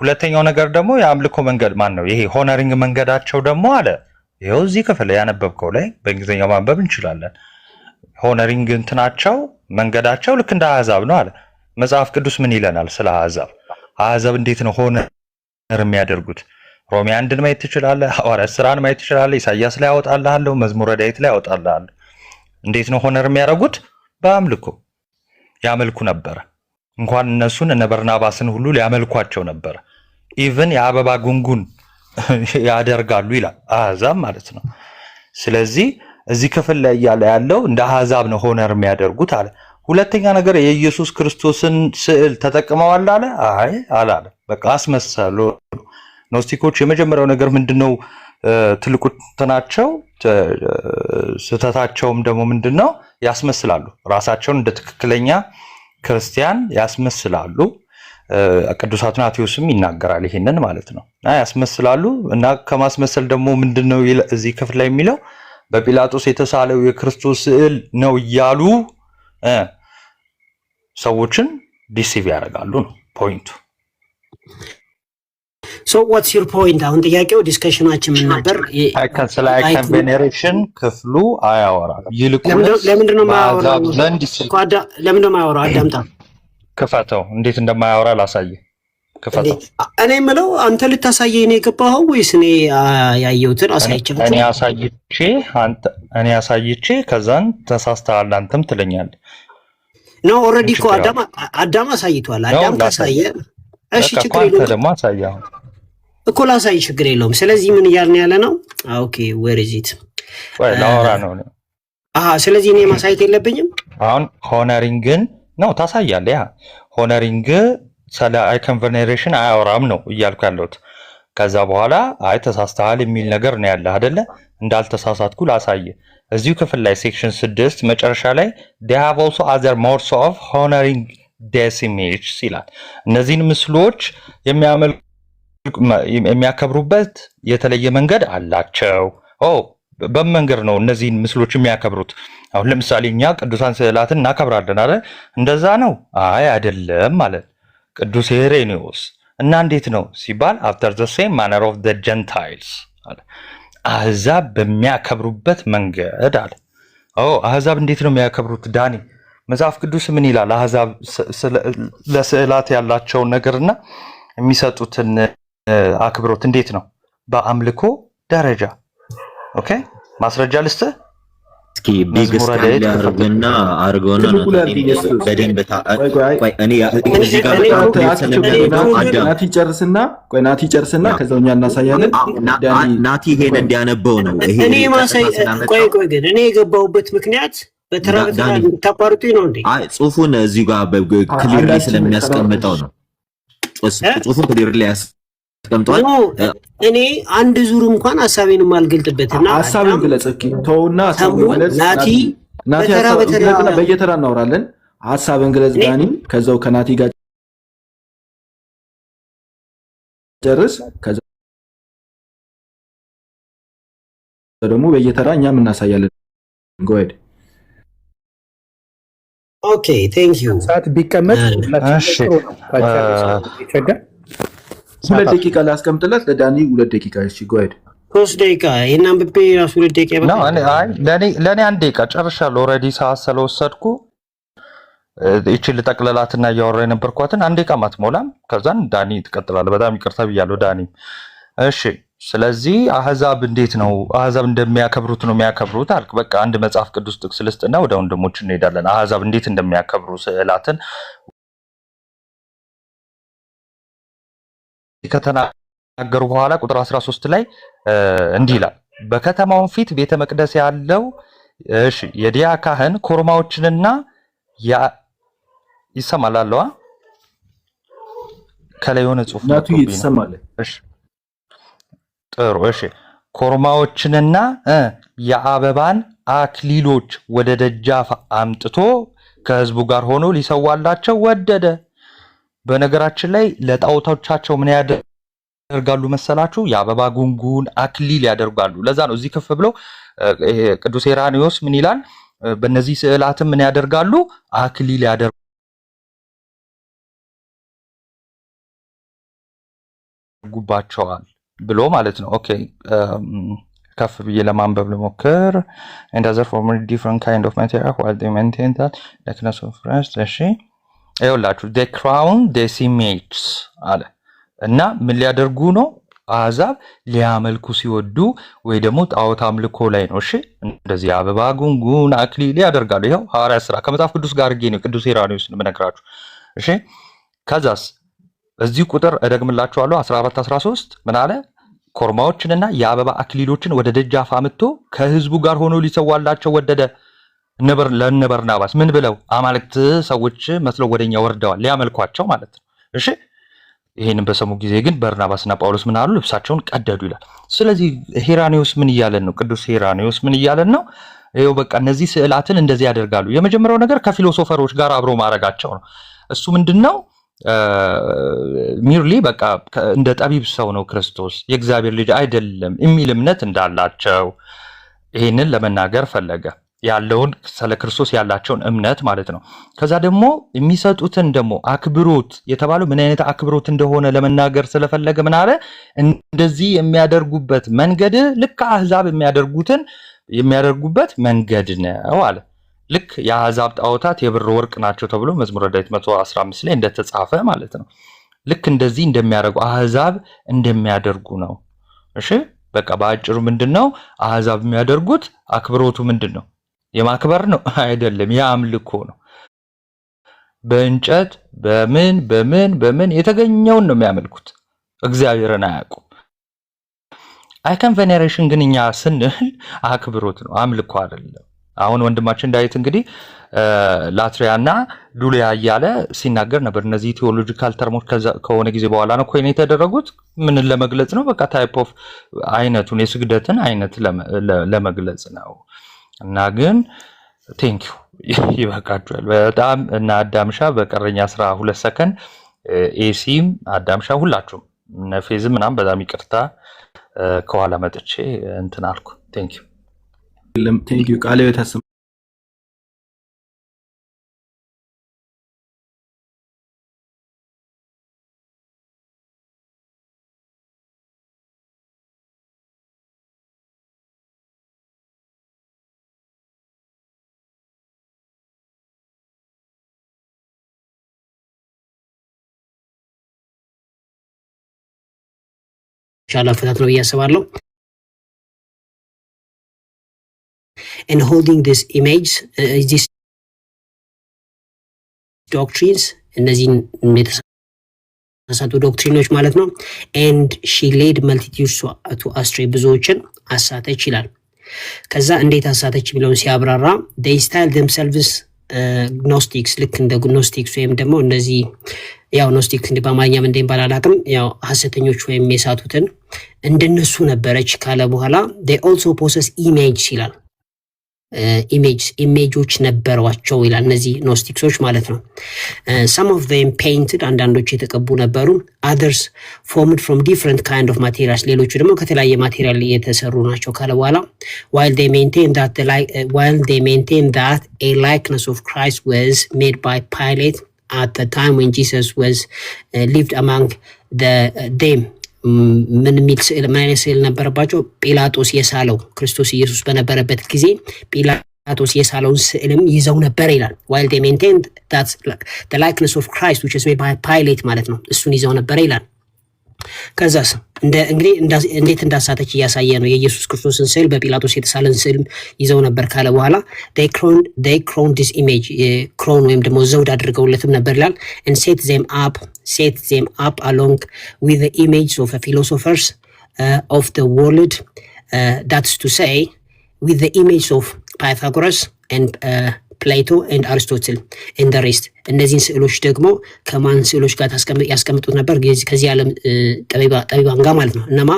Speaker 10: ሁለተኛው ነገር ደግሞ የአምልኮ መንገድ ማን ነው? ይሄ ሆነሪንግ መንገዳቸው ደግሞ አለ። ይሄው እዚህ ክፍል ያነበብከው ላይ በእንግሊዝኛ ማንበብ እንችላለን። ሆነሪንግ እንትናቸው መንገዳቸው ልክ እንደ አህዛብ ነው አለ። መጽሐፍ ቅዱስ ምን ይለናል ስለ አህዛብ? አህዛብ እንዴት ነው ሆነር የሚያደርጉት? ሮሜ 1ን ማየት ትችላለህ፣ ሐዋርያት ሥራን ማየት ትችላለህ፣ ኢሳይያስ ላይ ያወጣልሃለሁ፣ መዝሙረ ዳዊት ላይ ያወጣልሃለሁ። እንዴት ነው ሆነር የሚያደርጉት? በአምልኮ ያመልኩ ነበር። እንኳን እነሱን እነ በርናባስን ሁሉ ሊያመልኳቸው ነበር። ኢቭን የአበባ ጉንጉን ያደርጋሉ ይላል አህዛብ ማለት ነው። ስለዚህ እዚህ ክፍል ላይ ያለው እንደ አህዛብ ነው ሆነር የሚያደርጉት አለ። ሁለተኛ ነገር የኢየሱስ ክርስቶስን ስዕል ተጠቅመዋል አለ? አይ አላለ። በቃ አስመሰሉ። ኖስቲኮች የመጀመሪያው ነገር ምንድነው? ትልቁ እንትናቸው ስህተታቸውም ደግሞ ምንድነው? ያስመስላሉ። ራሳቸውን እንደ ትክክለኛ ክርስቲያን ያስመስላሉ። ቅዱስ አትናቴዎስም ይናገራል ይሄንን ማለት ነው። ያስመስላሉ እና ከማስመሰል ደግሞ ምንድነው እዚህ ክፍል ላይ የሚለው በጲላጦስ የተሳለው የክርስቶስ ስዕል ነው እያሉ ሰዎችን ዲሲቭ ያደርጋሉ ነው ፖይንቱ።
Speaker 9: so what's your point? አሁን ጥያቄው ዲስከሽናችን ምን ነበር?
Speaker 10: ስለ አይከን ቬኔሬሽን ክፍሉ አያወራም። ይልቁንስ
Speaker 9: ለምንድነው የማያወራው? ለምንድነው የማያወራው? አዳምጣ፣ ክፈተው።
Speaker 10: እንዴት እንደማያወራ ላሳየህ። ክፈተው።
Speaker 9: እኔ የምለው አንተ ልታሳየኝ ነው የገባኸው ወይስ እኔ ያየሁትን አሳይቼህ?
Speaker 10: እኔ አሳይቼ ከዛን ተሳስተሃል አንተም ትለኛለህ።
Speaker 9: ነው ኦልሬዲ እኮ አዳም አሳይቷል። አዳም ካሳየ እሺ ችግር የለውም።
Speaker 10: አንተ ደግሞ አሳየው
Speaker 9: እኮ ላሳይ፣ ችግር የለውም። ስለዚህ ምን እያልን ያለ ነው? ኦኬ where is it?
Speaker 10: ወይ ላወራ ነው።
Speaker 9: ስለዚህ እኔ ማሳየት የለብኝም።
Speaker 10: አሁን ሆነሪንግን ነው ታሳያለህ። ያ ሆነሪንግ ስለ አይከን ቬኔሬሽን አያወራም ነው እያልኩ ያለሁት። ከዛ በኋላ አይ ተሳስተሃል የሚል ነገር ነው ያለ አይደለ? እንዳልተሳሳትኩ ላሳየ። እዚሁ ክፍል ላይ ሴክሽን 6 መጨረሻ ላይ they have also other modes of honoring these images ይላል። እነዚህን ምስሎች የሚያከብሩበት የተለየ መንገድ አላቸው። በመንገድ ነው እነዚህን ምስሎች የሚያከብሩት። አሁን ለምሳሌ እኛ ቅዱሳን ስዕላትን እናከብራለን አይደል? እንደዛ ነው? አይ አይደለም ማለት ቅዱስ ሄሬኔዎስ እና እንዴት ነው ሲባል after the same manner of the Gentiles አለ። አህዛብ በሚያከብሩበት መንገድ አለ። አህዛብ እንዴት ነው የሚያከብሩት ዳኒ? መጽሐፍ ቅዱስ ምን ይላል? አህዛብ ለስዕላት ያላቸውን ነገርና የሚሰጡትን አክብሮት እንዴት ነው? በአምልኮ ደረጃ። ኦኬ ማስረጃ ልስጥህ። እስኪ ቢግ ስታይል አርገና በደንብ እኔ እዚህ ጋር ናቲ ጨርስና ከዛው እኛ እናሳያለን። ናቲ ይሄን እንዲያነበው ነው። ይሄ
Speaker 9: እኔ ማሳይ ግን እኔ የገባሁበት ምክንያት በተራ ተቋርጦ ነው እንዴ? አይ
Speaker 2: ጽሁፉን እዚህ ጋር ክሊርሊ ስለሚያስቀምጠው ነው። ጽሁፉን ክሊርሊ ያስቀምጧል።
Speaker 12: እኔ አንድ ዙር እንኳን ሐሳቤንም አልገልጥበትና
Speaker 8: ሐሳብን ግለጽ። ተውና ሐሳብን ግለጽ። ናቲ በየተራ እናወራለን። ሐሳብን ግለጽ ዳኒ። ከዛው ከናቲ ጋር ጨርስ። ከዛው ደግሞ በየተራ እኛም እናሳያለን። ጎድ
Speaker 12: ኦኬ ቴንክ ዩ።
Speaker 11: ሰዓት ቢቀመጥ
Speaker 10: እሺ
Speaker 8: 2 ደቂቃ ላስቀምጥለት ለዳኒ 2 ደቂቃ። እሺ ጎድ
Speaker 12: 3 ደቂቃ የናም ብቤ ራሱ 2 ደቂቃ
Speaker 10: ነው። ለኔ 1 ደቂቃ ጨርሻለሁ። ኦሬዲ ሰዓት ስለወሰድኩ እቺ ልጠቅለላትና እያወራ የነበርኳትን 1 ደቂቃ ማትሞላም። ከዛን ዳኒ ትቀጥላለህ። በጣም ይቅርታ ብያለሁ ዳኒ። እሺ ስለዚህ አህዛብ እንዴት ነው አህዛብ እንደሚያከብሩት ነው የሚያከብሩት አልክ። በቃ አንድ መጽሐፍ ቅዱስ ጥቅስ ልስጥና ወደ ወንድሞች እንሄዳለን። አህዛብ እንዴት እንደሚያከብሩ ስዕላትን ከተናገሩ በኋላ ቁጥር 13 ላይ እንዲህ ይላል፣ በከተማው ፊት ቤተ መቅደስ ያለው እሺ የዲያ ካህን ኮርማዎችንና ይሰማላለዋ ከላይ የሆነ ጽሁፍ ነው
Speaker 8: ይሰማል።
Speaker 10: እሺ ጥሩ እሺ ኮርማዎችንና የአበባን አክሊሎች ወደ ደጃፍ አምጥቶ ከህዝቡ ጋር ሆኖ ሊሰዋላቸው ወደደ። በነገራችን ላይ ለጣዖቶቻቸው ምን ያደርጋሉ መሰላችሁ? የአበባ ጉንጉን አክሊል ያደርጋሉ። ለዛ ነው እዚህ ከፍ ብለው ቅዱስ ሄራኒዮስ ምን ይላል? በእነዚህ ስዕላትም ምን ያደርጋሉ? አክሊል ያደርጉባቸዋል ብሎ ማለት ነው። ኦኬ ከፍ ብዬ ለማንበብ ልሞክር። and other form different kind of material while they maintain that likeness of Christ እሺ ይኸውላችሁ they crown the images አለ እና ምን ሊያደርጉ ነው? አሕዛብ ሊያመልኩ ሲወዱ ወይ ደግሞ ጣዖት አምልኮ ላይ ነው። እሺ እንደዚህ አበባ ጉንጉን አክሊል ያደርጋሉ። ይኸው ሐዋርያት ሥራ ከመጽሐፍ ቅዱስ ጋር አድርጌ ነው ቅዱስ ሄራኒዮስን የምነግራችሁ። እሺ ከዛስ እዚህ ቁጥር እደግምላችኋለሁ 14 13 ምን አለ? ኮርማዎችንና የአበባ አክሊሎችን ወደ ደጃፍ አምጥቶ ከህዝቡ ጋር ሆኖ ሊሰዋላቸው ወደደ። ለእነ በርናባስ ምን ብለው? አማልክት ሰዎች መስለው ወደኛ ወርደዋል ሊያመልኳቸው ማለት ነው። እሺ ይሄንን በሰሙ ጊዜ ግን በርናባስና ጳውሎስ ምን አሉ? ልብሳቸውን ቀደዱ ይላል። ስለዚህ ሄራኒዮስ ምን እያለን ነው? ቅዱስ ሄራኒዮስ ምን እያለን ነው? ይኸው በቃ እነዚህ ስዕላትን እንደዚህ ያደርጋሉ። የመጀመሪያው ነገር ከፊሎሶፈሮች ጋር አብሮ ማድረጋቸው ነው። እሱ ምንድነው? ሚርሊ በቃ እንደ ጠቢብ ሰው ነው ክርስቶስ የእግዚአብሔር ልጅ አይደለም የሚል እምነት እንዳላቸው ይሄንን ለመናገር ፈለገ። ያለውን ስለ ክርስቶስ ያላቸውን እምነት ማለት ነው። ከዛ ደግሞ የሚሰጡትን ደግሞ አክብሮት የተባለው ምን አይነት አክብሮት እንደሆነ ለመናገር ስለፈለገ ምን አለ? እንደዚህ የሚያደርጉበት መንገድ ልክ አሕዛብ የሚያደርጉበት መንገድ ነው አለ። ልክ የአሕዛብ ጣዖታት የብር ወርቅ ናቸው ተብሎ መዝሙረ ዳዊት 115 ላይ እንደተጻፈ ማለት ነው። ልክ እንደዚህ እንደሚያደርጉ አሕዛብ እንደሚያደርጉ ነው። እሺ በቃ በአጭሩ ምንድነው አሕዛብ የሚያደርጉት? አክብሮቱ ምንድነው? የማክበር ነው አይደለም፣ የአምልኮ ነው። በእንጨት በምን የተገኘውን ነው የሚያመልኩት። እግዚአብሔርን አያውቁም። አይከን ቬኔሬሽን ግን እኛ ስንል አክብሮት ነው፣ አምልኮ አይደለም። አሁን ወንድማችን ዳዊት እንግዲህ ላትሪያና ዱሊያ እያለ ሲናገር ነበር። እነዚህ ቴዎሎጂካል ተርሞች ከሆነ ጊዜ በኋላ ነው ኮይን የተደረጉት። ምንን ለመግለጽ ነው? በቃ ታይፕ ኦፍ አይነቱን የስግደትን አይነት ለመግለጽ ነው። እና ግን ቴንክ ዩ ይበቃችኋል በጣም እና አዳምሻ በቀረኛ 12 ሰከንድ ኤሲም አዳምሻ ሁላችሁም ነፌዝም ምናምን በጣም ይቅርታ ከኋላ መጥቼ እንትን አልኩ። ቴንክ
Speaker 8: ዩ ቃል የተሰማ
Speaker 9: ሻላ ፈታት ነው ያስባለሁ። and holding this image this doctrines እነዚህን የተሳሳቱ ዶክትሪኖች ማለት ነው and she led multitudes to astray ብዙዎችን አሳተች ይላል። ከዛ እንዴት አሳተች የሚለውን ሲያብራራ they style themselves gnostics ልክ እንደ gnostics ወይም ደግሞ እነዚህ ያው gnostics እንደ በአማርኛ ምን እንደሚባል አላውቅም። ያው ሐሰተኞች ወይም የሳቱትን እንደነሱ ነበረች ካለ በኋላ they also possess image ይላል። ኢሜጆች ነበሯቸው ይላል እነዚህ ኖስቲክሶች ማለት ነው። some of them painted አንዳንዶች የተቀቡ ነበሩ others formed from different kind of materials ሌሎቹ ደግሞ ከተለያየ ማቴሪያል የተሰሩ ናቸው ካለ በኋላ while they maintain that a likeness of Christ was made by Pilate at the time when Jesus was lived among them ምን ሚል ምን አይነት ስዕል ነበረባቸው? ጲላጦስ የሳለው ክርስቶስ ኢየሱስ በነበረበት ጊዜ ጲላጦስ የሳለውን ስዕልም ይዘው ነበር ይላል። while they maintained that the likeness of Christ which is made by Pilate ማለት ነው እሱን ይዘው ነበር ይላል። ከዛስ እንግዲህ እንዴት እንዳሳተች እያሳየ ነው። የኢየሱስ ክርስቶስን ስዕል በጲላጦስ የተሳለን ስዕል ይዘው ነበር ካለ በኋላ they crowned this image crown ወይም ደግሞ ዘውድ አድርገውለትም ነበር ይላል and set them up along with the image of the philosophers of the world that's to say with the image of Pythagoras and Plato and Aristotle and the rest እነዚህን ስዕሎች ደግሞ ከማን ስዕሎች ጋር ያስቀምጡት ነበር? ከዚህ ዓለም ጠቢባን ጋር ማለት ነው። እነማ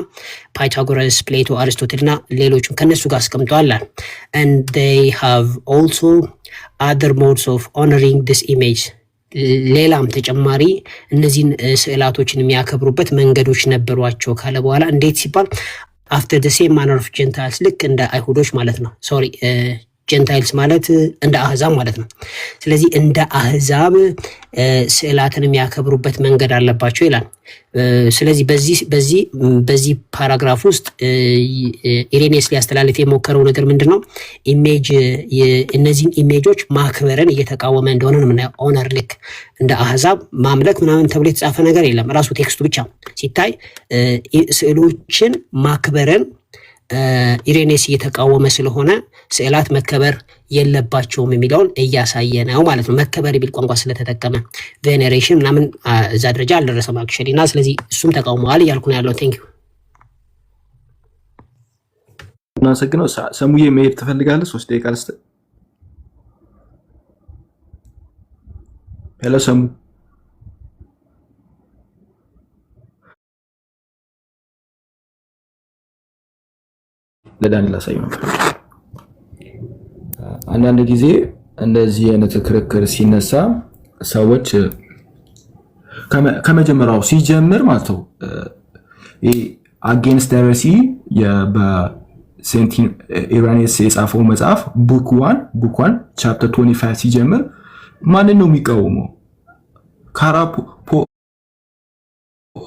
Speaker 9: ፓይታጎረስ፣ ፕሌቶ፣ አሪስቶትል እና ሌሎችም ከነሱ ጋር አስቀምጠዋል። and they have also other modes of honoring this image ሌላም ተጨማሪ እነዚህን ስዕላቶችን የሚያከብሩበት መንገዶች ነበሯቸው ካለ በኋላ እንዴት ሲባል after the same manner of Gentiles ልክ እንደ አይሁዶች ማለት ነው። ጀንታይልስ ማለት እንደ አህዛብ ማለት ነው። ስለዚህ እንደ አህዛብ ስዕላትን የሚያከብሩበት መንገድ አለባቸው ይላል። ስለዚህ በዚህ ፓራግራፍ ውስጥ ኢሬኔስ ሊያስተላልፍ የሞከረው ነገር ምንድነው? እነዚህን ኢሜጆች ማክበርን እየተቃወመ እንደሆነ ነው የምናየው። ኦነር ልክ እንደ አህዛብ ማምለክ ምናምን ተብሎ የተጻፈ ነገር የለም። ራሱ ቴክስቱ ብቻ ሲታይ ስዕሎችን ማክበርን ኢሬኔስ እየተቃወመ ስለሆነ ስዕላት መከበር የለባቸውም የሚለውን እያሳየ ነው ማለት ነው። መከበር የሚል ቋንቋ ስለተጠቀመ ቬኔሬሽን ምናምን እዛ ደረጃ አልደረሰም አክቹዋሊ እና ስለዚህ እሱም ተቃውመዋል እያልኩ ነው ያለው። ቴንክ ዩ
Speaker 8: እናመሰግነው። ሰሙዬ መሄድ ትፈልጋለህ? 3 ደቂቃ ልስጥ። ሄሎ ሰሙ ለዳንኤል አሳየው ነበር። አንዳንድ ጊዜ እንደዚህ አይነት ክርክር ሲነሳ ሰዎች ከመጀመሪያው ሲጀምር ማለት ነው አጌንስት ሄረሲ በሴንት ኢራኒስ የጻፈው መጽሐፍ ቡክ 1 ቻፕተር 25 ሲጀምር ማንን ነው የሚቃወመው?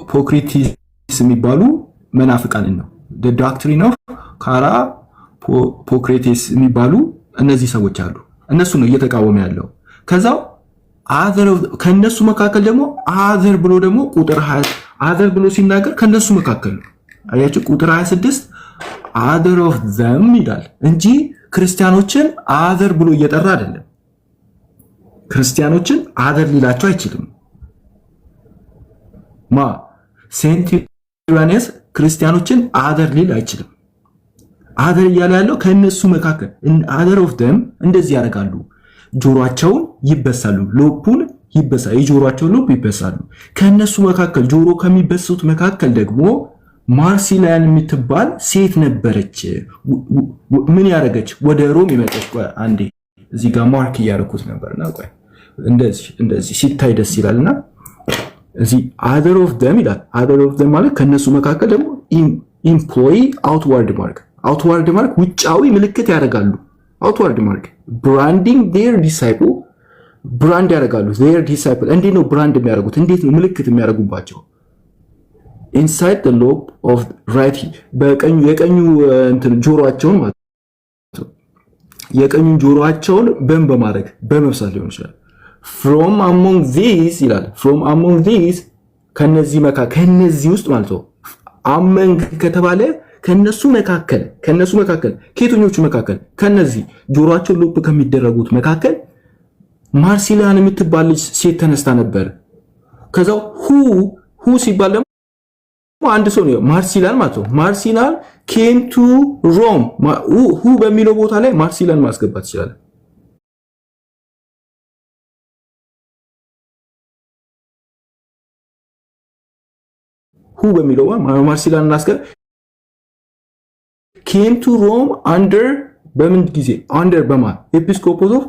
Speaker 8: ፖክሪቲስ የሚባሉ መናፍቃንን ነው። the doctrine of ፖክሬቴስ የሚባሉ እነዚህ ሰዎች አሉ። እነሱ ነው እየተቃወመ ያለው። ከዛው ከነሱ መካከል ደግሞ አዘር ብሎ ደግሞ ቁጥር 20 አዘር ብሎ ሲናገር ከነሱ መካከል ነው። አያችሁ ቁጥር 26 other of them ይላል እንጂ ክርስቲያኖችን አዘር ብሎ እየጠራ አይደለም። ክርስቲያኖችን አዘር ሊላቸው አይችልም። ሴንት ኢራኒስ ክርስቲያኖችን አዘር ሊል አይችልም። አደር እያለ ያለው ከነሱ መካከል other of them እንደዚህ ያደርጋሉ። ጆሮአቸውን ይበሳሉ፣ ሎፑን ይበሳሉ፣ የጆሮአቸውን ሎፕ ይበሳሉ። ከነሱ መካከል ጆሮ ከሚበሱት መካከል ደግሞ ማርሲላን የምትባል ሴት ነበረች። ምን ያደረገች? ወደ ሮም የመጣች። አንዴ እዚህ ጋር ማርክ እያደረኩት ነበርና ቆይ እንደዚህ ሲታይ ደስ ይላልና እዚህ other of them ይላል። other of them ማለት ከነሱ መካከል ደግሞ employ outward mark ውጫዊ ምልክት ያደርጋሉ። outward mark branding their disciple ብራንድ ያደርጋሉ። their disciple እንዴት ነው ብራንድ የሚያደርጉት? እንዴት ነው ምልክት የሚያደርጉባቸው? inside the lobe of right የቀኙ እንትን ጆሮአቸውን ማለት ነው። የቀኙን ጆሮአቸውን በማድረግ በመብሳት ሊሆን ይችላል። from among these ይላል። from among these ከነዚህ ውስጥ ማለት ነው። among ከተባለ ከነሱ መካከል ከየትኞቹ መካከል? ከነዚህ ጆሮአቸው ሎፕ ከሚደረጉት መካከል ማርሲላን የምትባል ልጅ ሴት ተነስታ ነበር። ከዛው ሁ ሲባል ደግሞ አንድ ሰው ነው ማርሲላን ማለት ነው። ማርሲላን came to Rome ሁ በሚለው ቦታ ላይ ማርሲላን ማስገባት ይችላል። ሁ በሚለው ማርሲላን እናስገባ came to Rome under በምን ጊዜ under በማን ኤጲስቆጶስ ኦፍ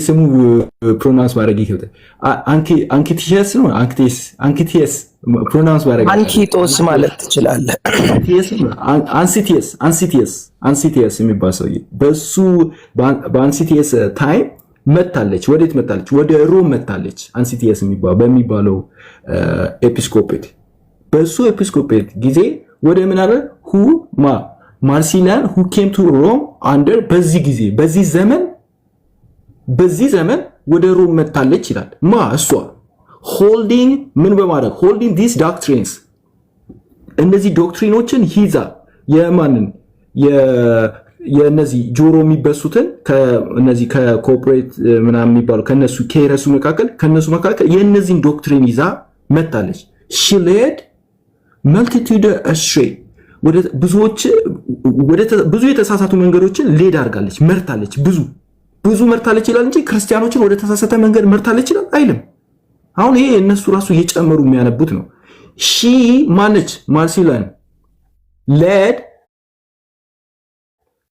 Speaker 8: ስሙ ፕሮናንስ ማድረግ ይከብዳል። አንኪቲየስ ነው አንኪቲየስ ፕሮናንስ ማድረግ
Speaker 12: አንኪጦስ ማለት ትችላለህ። አንሲቲየስ የሚባል ሰውዬ በሱ በአንሲቲየስ ታይም መታለች። ወዴት መታለች? ወደ ሮም መታለች። አንሲቲየስ በሚባለው ኤጲስቆጶት በሱ ኤጲስቆጶት ጊዜ ወደ ምን አለ ማርሲላን who came to Rome under በዚህ ዘመን ወደ ሮም መታለች ይላል። እሷ holding ምን በማድረግ holding these doctrines እነዚህ ዶክትሪኖችን ይዛ የማንን የነዚህ ጆሮ የሚበሱትን ከነዚህ ከኮርፖሬት ምናምን የሚባሉ ከነሱ መካከል የነዚህን ዶክትሪን ይዛ መታለች። she led multitude astray ብዙ የተሳሳቱ መንገዶችን ሌድ አድርጋለች፣ መርታለች። ብዙ መርታለች ይላል እንጂ ክርስቲያኖችን ወደ ተሳሳተ መንገድ መርታለች ይላል አይልም። አሁን ይሄ እነሱ ራሱ እየጨመሩ የሚያነቡት ነው። ሺ ማነች? ማርሲላን led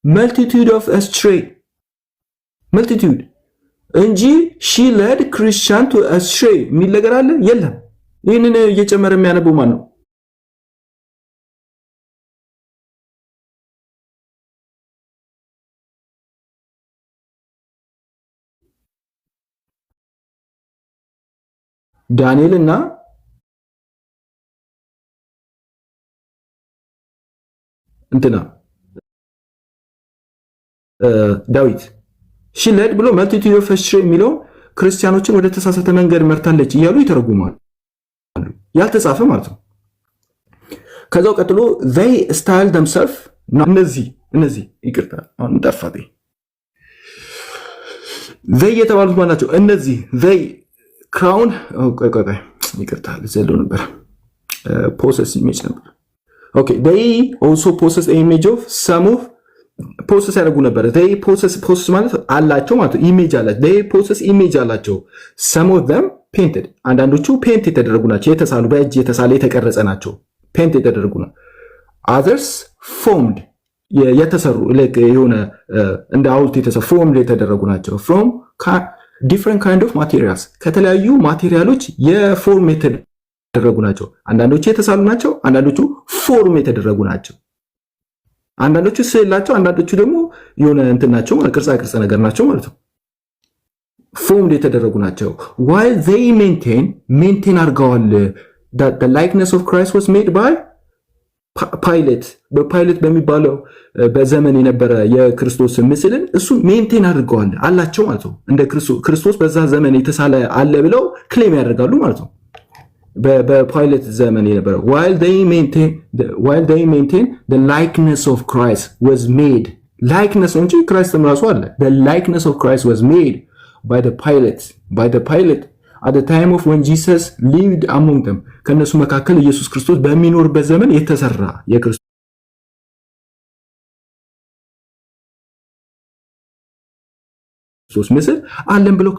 Speaker 12: multitude of astray multitude እንጂ she led Christian to astray የሚል ነገር አለ የለም። ይህንን እየጨመረ የሚያነበው ማን ነው? ዳንኤል እና እንትና ዳዊት ሽለድ ብሎ multitude of astray የሚለው ክርስቲያኖችን ወደ ተሳሳተ መንገድ መርታለች እያሉ ይተረጉማሉ። ያልተጻፈ ማለት ነው። ከዛው ቀጥሎ they style themselves እነዚህ ይቅርታ አሁን ጠፋኝ። they የተባሉት ማለት ናቸው። እነዚህ they crown ቆይ ይቅርታ ዘሎ ነበር possess image ነበር። okay they also possess the image of some of possess ያደርጉ ነበር። they possess ማለት አላቸው ማለት ኢሜጅ አላቸው። they possess image አላቸው። some of them painted አንዳንዶቹ ፔንት የተደረጉ ናቸው። የተሳሉ በእጅ የተሳለ የተቀረጸ ናቸው። ፔንት የተደረጉ ነው። others formed የተሰሩ የሆነ እንደ ሐውልት የተሰሩ formed የተደረጉ ናቸው። from different kind of materials ከተለያዩ ማቴሪያሎች የፎርም የተደረጉ ናቸው። አንዳንዶቹ የተሳሉ ናቸው፣ አንዳንዶቹ ፎርም የተደረጉ ናቸው። አንዳንዶቹ ስዕላቸው፣ አንዳንዶቹ ደግሞ የሆነ እንትን ናቸው ማለት ቅርጻ ነገር ናቸው ማለት ነው። ፎርም የተደረጉ ናቸው። while they maintain አድርገዋል that the likeness of Christ was made by በፓይለት በሚባለው በዘመን የነበረ የክርስቶስ ምስልን እሱ ሜንቴን አድርገዋል አላቸው ማለት ነው። እንደ ክርስቶስ በዛ ዘመን የተሳለ አለ ብለው ክሌም ያደርጋሉ ማለት ነው። በፓይለት ዘመን የነበረ while they maintain the likeness of Christ was made likeness እንጂ ክራይስትም ራሱ አለ። the likeness of Christ was made by the pilot at the time of when Jesus lived among them ከነሱ መካከል ኢየሱስ ክርስቶስ በሚኖርበት ዘመን የተሰራ የክርስቶስ
Speaker 8: ክርስቶስ ምስል አለን ብለው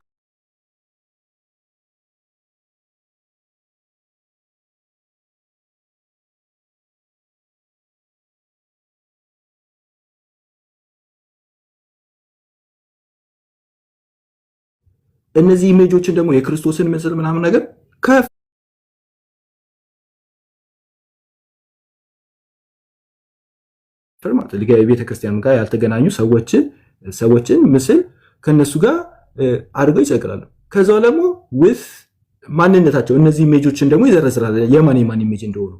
Speaker 8: እነዚህ ኢሜጆችን ደግሞ የክርስቶስን ምስል ምናምን ነገር ከፈርማት ለቤተ ክርስቲያን ጋር ያልተገናኙ ሰዎችን ምስል ከነሱ ጋር አድርገው ይሰቅላሉ። ከዛው ደግሞ with ማንነታቸው እነዚህ ኢሜጆችን ደግሞ ይዘረዝራል የማን ኢሜጅ እንደሆኑ